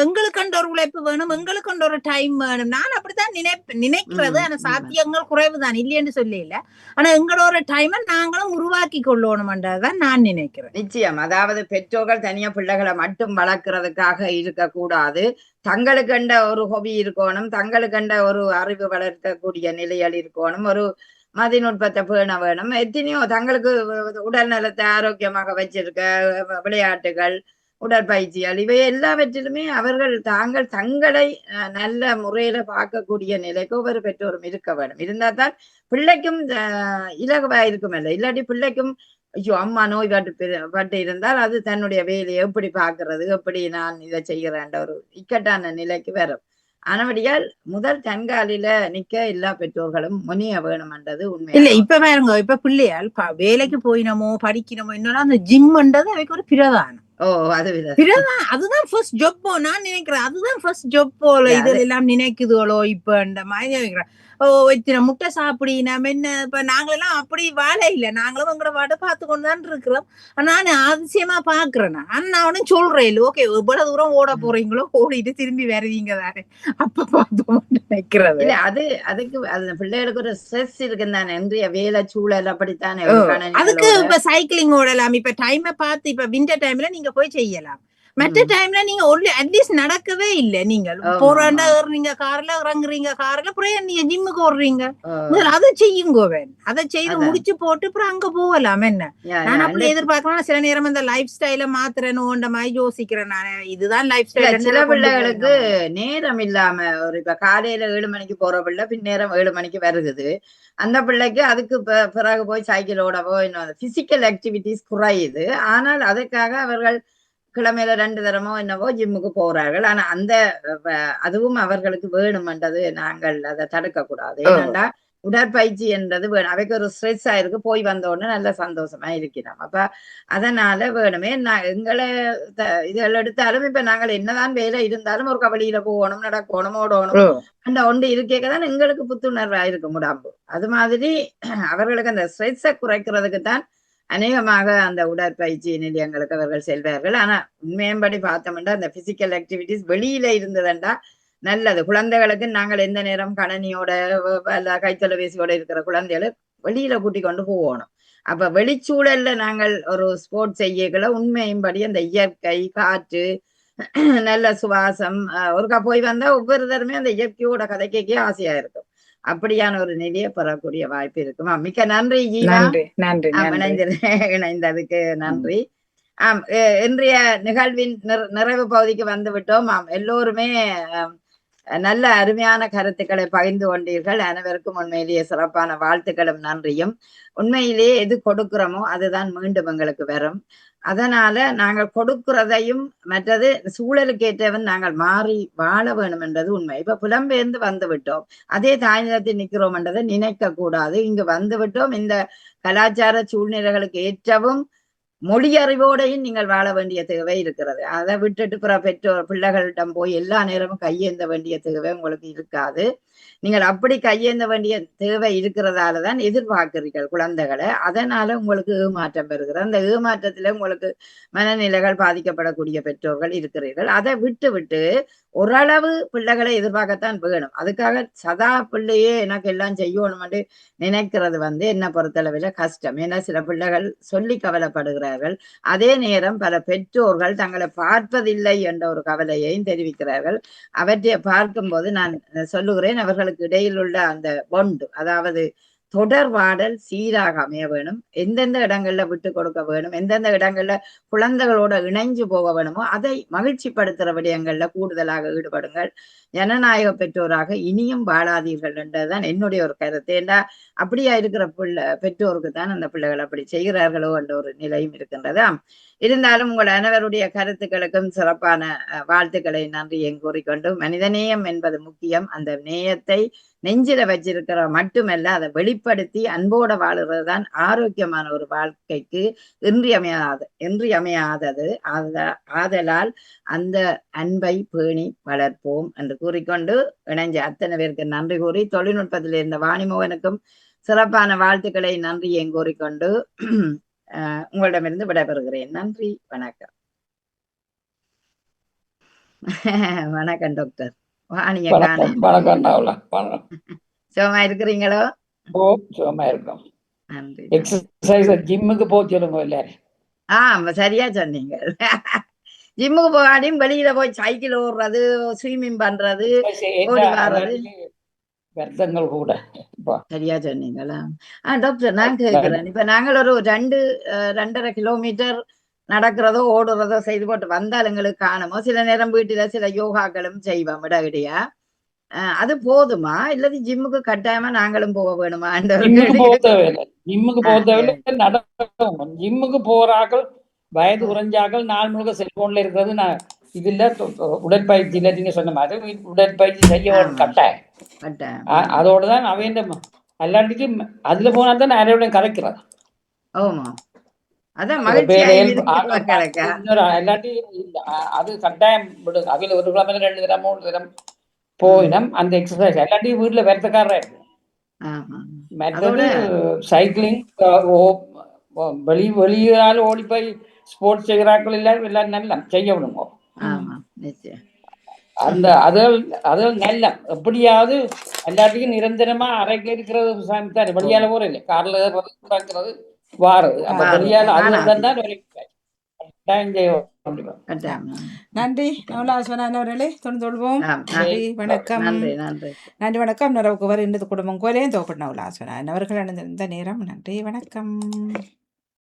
எங்களுக்கு ஒரு உழைப்பு வேணும், எங்களுக்கு ஒரு டைம் வேணும். நான் அப்படித்தான் நினைக்கிறது. ஆனா சாத்தியங்கள் குறைவுதான், இல்லைன்னு சொல்லி இல்ல. ஆனா எங்களோட டைமை நாங்களும் உருவாக்கி கொள்ளணும்ன்றதான் நான் நினைக்கிறேன். நிச்சயம். அதாவது பெற்றோர்கள் தனியா பிள்ளைகளை மட்டும் வளர்க்கறதுக்காக இருக்கக்கூடாது. தங்களுக்கண்ட ஒரு ஹொபி இருக்கணும், தங்களுக்கண்ட ஒரு அறிவு வளர்க்கக்கூடிய நிலைகள் இருக்கணும், ஒரு மதிநுட்பத்தை பேண வேணும். எத்தனையோ தங்களுக்கு உடல் நலத்தை ஆரோக்கியமாக வச்சிருக்க விளையாட்டுகள், உடற்பயிற்சிகள், இவை எல்லாவற்றிலுமே அவர்கள் தங்களை நல்ல முறையில பார்க்கக்கூடிய நிலைக்கு ஒவ்வொரு பெற்றோரும் இருக்க வேண்டும். இருந்தா தான் பிள்ளைக்கும் இலகுவா இருக்கும். இல்லை இல்லாட்டி பிள்ளைக்கும் ஐயோ அம்மா நோய் பட்டு இருந்தால் அது தன்னுடைய வேலையை எப்படி பார்க்கறது, எப்படி நான் இதை செய்கிறேன்ற ஒரு இக்கட்டான நிலைக்கு வரும். ஆனபடியால் முதல் தன்காலில நிக்க எல்லா பெற்றோர்களும் முனிய வேணும்ன்றது உண்மை. இல்ல இப்ப பாருங்க, இப்ப பிள்ளையால் வேலைக்கு போயினமோ படிக்கணுமோ இன்னொன்னு அந்த ஜிம்ன்றது அவைக்கு ஒரு பிரதானம். அதுதான் ஃபர்ஸ்ட் ஜாப் நான் நினைக்கிறேன். அதுதான் ஃபர்ஸ்ட் ஜாப் போல இதெல்லாம் நினைக்குதுகளோ இப்ப இந்த மாதிரி நினைக்கிறேன். இத்தனை முட்டை சாப்பிடி நம்ம என்ன இப்ப நாங்களெல்லாம் அப்படி வாழ இல்லை, நாங்களும் உங்களோட வாட பார்த்து கொண்டுதான் இருக்கிறோம். நான் அதிசயமா பாக்குறேன். நான் அவனும் சொல்றேன் ஓகே எவ்வளவு தூரம் ஓட போறீங்களோ ஓடிட்டு திரும்பி வருவீங்க தானே அப்ப பார்த்தோம் நினைக்கிறது. இல்ல அதுக்கு அது பிள்ளைகளுக்கு ஒரு ஸ்ட்ரெஸ் இருக்குன்னு தானே, இன்றைய வேலை சூழல் அப்படித்தானே. அதுக்கு இப்ப சைக்கிளிங் ஓடலாம், இப்ப டைமை பார்த்து இப்ப விண்டர் டைம்ல நீங்க போய் செய்யலாம். மற்ற டைம்ல நீங்க அட்லீஸ்ட் நடக்கவே இல்லை. நீங்க போறாண்டா ஏறுறீங்க கார்ல, இறங்குறீங்க கார்ல, அப்புறம் நீங்க ஜிம்முக்கு ஓடுறீங்க. அதை செய்யுங்க, அதை செய்து முடிச்சு போட்டு அப்புறம் அங்க போகலாம். என்ன நான் அப்படி எதிர்பார்க்கலாம். சில நேரம் இந்த லைஃப் ஸ்டைல மாத்துறேன்னு மாதிரி யோசிக்கிறேன் நான். இதுதான் லைஃப் ஸ்டைல். சில பிள்ளைகளுக்கு நேரம் இல்லாம ஒரு இப்ப காலையில 7 மணிக்கு போற பிள்ளை பின்னேரம் 7 மணிக்கு வருகுது. அந்த பிள்ளைக்கு அதுக்கு பிறகு போய் சைக்கிள் ஓடவோ இன்னும் பிசிக்கல் ஆக்டிவிட்டிஸ் குறையுது. ஆனால் அதுக்காக அவர்கள் கிழமையில 2 தரமோ என்னவோ ஜிம்முக்கு போறார்கள். ஆனா அதுவும் அவர்களுக்கு வேணும்ன்றது நாங்கள் அதை தடுக்க கூடாது. ஏனென்றா உடற்பயிற்சி என்றது வேணும். அவைக்கு ஒரு ஸ்ட்ரெஸ் ஆயிருக்கு, போய் வந்த உடனே நல்ல சந்தோஷமா இருக்கிறோம். அப்ப அதனால வேணுமே எங்களை இதெல்லாம் எடுத்தாலும் இப்ப நாங்கள் என்னதான் வேலை இருந்தாலும் ஒரு கபடியில போகணும், நடக்கணும், ஓடணும் அந்த ஒன்று இருக்கேதான் எங்களுக்கு புத்துணர்வா இருக்கும் உடம்பு. அது மாதிரி அவர்களுக்கு அந்த ஸ்ட்ரெஸ்ஸை குறைக்கிறதுக்கு தான் அநேகமாக அந்த உடற்பயிற்சி நிலையங்களுக்கு அவர்கள் செல்வார்கள். ஆனா உண்மையம்படி பார்த்தோம்னா அந்த பிசிக்கல் ஆக்டிவிட்டிஸ் வெளியில இருந்ததுண்டா நல்லது. குழந்தைகளுக்கு நாங்கள் எந்த நேரம் கணனியோட கைத்தொலைபேசியோட இருக்கிற குழந்தைகளை வெளியில கூட்டி கொண்டு போகணும். அப்ப வெளிச்சூழல்ல நாங்கள் ஒரு ஸ்போர்ட்ஸ் செய்யல உண்மையும்படி அந்த இயற்கை காற்று நல்ல சுவாசம் ஒருக்கா போய் வந்தா ஒவ்வொரு தருமே அந்த இயற்கையோட கதைக்கே ஆசையா இருக்கும். அப்படியான ஒரு நிலையை பெறக்கூடிய வாய்ப்பு இருக்குமா? மிக்க நன்றி ஜீவா. இணைந்ததுக்கு நன்றி. இன்றைய நிகழ்வின் நிறைவு பகுதிக்கு வந்து விட்டோம். எல்லோருமே நல்ல அருமையான கருத்துக்களை பகிர்ந்து கொண்டீர்கள். அனைவருக்கும் உண்மையிலேயே சிறப்பான வாழ்த்துக்களும் நன்றியும். உண்மையிலேயே எது கொடுக்கிறோமோ அதுதான் மீண்டும் எங்களுக்கு வரும். அதனால நாங்கள் கொடுக்கிறதையும் மற்றது சூழலுக்கு ஏற்றவன் நாங்கள் மாறி வாழ வேணும் என்றது உண்மை. இப்ப புலம்பெயர்ந்து வந்து விட்டோம், அதே தாய்நிலத்தில் நிற்கிறோம் என்றதை நினைக்க கூடாது. இங்கு வந்து விட்டோம், இந்த கலாச்சார சூழ்நிலைகளுக்கு ஏற்றவும் மொழி அறிவோடையும் நீங்கள் வாழ வேண்டிய தேவை இருக்கிறது. அதை விட்டுட்டு பெற்றோர் பிள்ளைகளிடம் போய் எல்லா நேரமும் கையேந்த வேண்டிய தேவை உங்களுக்கு இருக்காது. நீங்கள் அப்படி கையேந்த வேண்டிய தேவை இருக்கிறதால தான் எதிர்பார்க்கிறீர்கள் குழந்தைகளை. அதனால உங்களுக்கு ஏமாற்றம் பெறுகிற அந்த ஏமாற்றத்துல உங்களுக்கு மனநிலைகள் பாதிக்கப்படக்கூடிய பெற்றோர்கள் இருக்கிறீர்கள். அதை விட்டு விட்டு ஓரளவு பிள்ளைகளை எதிர்பார்க்கத்தான் வேணும். அதுக்காக சதா பிள்ளையே எனக்கு எல்லாம் செய்யணும்னு நினைக்கிறது என்னை பொறுத்தளவில் கஷ்டம். ஏன்னா சில பிள்ளைகள் சொல்லி கவலைப்படுகிறார்கள். அதே நேரம் பல பெற்றோர்கள் தங்களை பார்ப்பதில்லை என்ற ஒரு கவலையையும் தெரிவிக்கிறார்கள். அவற்றை பார்க்கும்போது நான் சொல்லுகிறேன், அவர்களுக்கு இடையில் உள்ள அந்த பொண்டு, அதாவது தொடர்பாடல் சீராக அமைய வேணும். எந்தெந்த இடங்கள்ல விட்டு கொடுக்க வேணும், எந்தெந்த இடங்கள்ல குழந்தைகளோட இணைஞ்சு போக வேணுமோ அதை மகிழ்ச்சிப்படுத்துற விடயங்கள்ல கூடுதலாக ஈடுபடுங்கள். ஜனநாயக பெற்றோராக இனியும் வாழாதீர்கள் என்றதுதான் என்னுடைய ஒரு கருத்து. ஏண்டா அப்படியா இருக்கிற பெற்றோருக்கு தான் அந்த பிள்ளைகள் அப்படி செய்கிறார்களோ என்ற ஒரு நிலையும் இருக்கின்றது. இருந்தாலும் உங்கள் அனைவருடைய கருத்துக்களுக்கும் சிறப்பான வாழ்த்துக்களை நன்றியை கூறிக்கொண்டு, மனிதநேயம் என்பது முக்கியம். அந்த நேயத்தை நெஞ்சில வச்சிருக்கிற மட்டுமல்ல, அதை வெளிப்படுத்தி அன்போட வாழுறது தான் ஆரோக்கியமான ஒரு வாழ்க்கைக்கு இன்றியமையாதது. ஆதலால் அந்த அன்பை பேணி வளர்ப்போம் என்று கூறிக்கொண்டு இணைஞ்ச அத்தனை பேருக்கு நன்றி கூறி, தொழில்நுட்பத்தில் இருந்த வாணிமோகனுக்கும் சிறப்பான வாழ்த்துக்களை நன்றியை கூறிக்கொண்டு உங்களிடமிருந்து விடைபெறுகிறேன். நன்றி, வணக்கம். வணக்கம் டாக்டர். வாணிய சுகமா இருக்கிறீங்களோ? சுகமா இருக்கும். நன்றி. எக்ஸசைஸ் ஜிம்முக்கு போக சொல்லுங்க எல்லாரும். சரியா சொன்னீங்க. ஜிம்முக்கு போகாடியும் வெளியில போய் சைக்கிள் ஓடுறது, ஸ்விம்மிங் பண்றது, ஓடி வர்றது வருத்தங்கள் கூட. சரியா சொன்னீங்களா? டாக்டர் நான் கேட்கிறேன், இப்ப நாங்கள் ஒரு 2.5 கிலோமீட்டர் நடக்கிறதோ ஓடுறதோ செய்து போட்டு வந்தால் எங்களுக்கு காணுமோ? சில நேரம் வீட்டுல சில யோகாக்களும் செய்வோம் இடகிடையா. அது போதுமா இல்லது ஜிம்முக்கு கட்டாயமா நாங்களும் போக வேணுமா? ஜிம்முக்கு போக தேவையில்லை. ஜிம்முக்கு போறாக்கள் வயது குறைஞ்சாக்கள் நாள் முழுக்க செல்போன்ல இருக்கிறது நான் இதுல உடற்பயிற்சியில நீங்க சொன்ன மாதிரி உடற்பயிற்சி செய்ய கட்டாயம். அதோடதான் அவைய அல்லாண்டிக்கு அதுல போனா தான் நிறைய கரைக்கிறது. அது கட்டாயம் அவையில 1 கிலோமீட்டர் 2 தினம் 3 தினம் போயிடும் அந்த எக்ஸசைஸ். எல்லாத்தையும் வீட்டுல வேறக்காரா இருக்கு. மற்றது சைக்கிளிங் வெளியால ஓடி போய் ஸ்போர்ட்ஸ் செய்கிறார்கள் எல்லாரும் நல்லா செய்யணுமோ? அந்த அதில் நல்ல எப்படியாவது எல்லாத்துக்கும் நிரந்தரமா அறைக்கு இருக்கிறது வெளியால போற இல்லை. கார்ல வாரது அந்த வெளியால அதுதான் நன்றி. அவர்களே தொடர்வோம். நன்றி, வணக்கம். நன்றி, வணக்கம். நிறைவுக்கு வர இந்த குடும்பம் கோலையும் தோப்பட்ட நவலாசன அவர்கள் அணிந்த நேரம். நன்றி, வணக்கம்.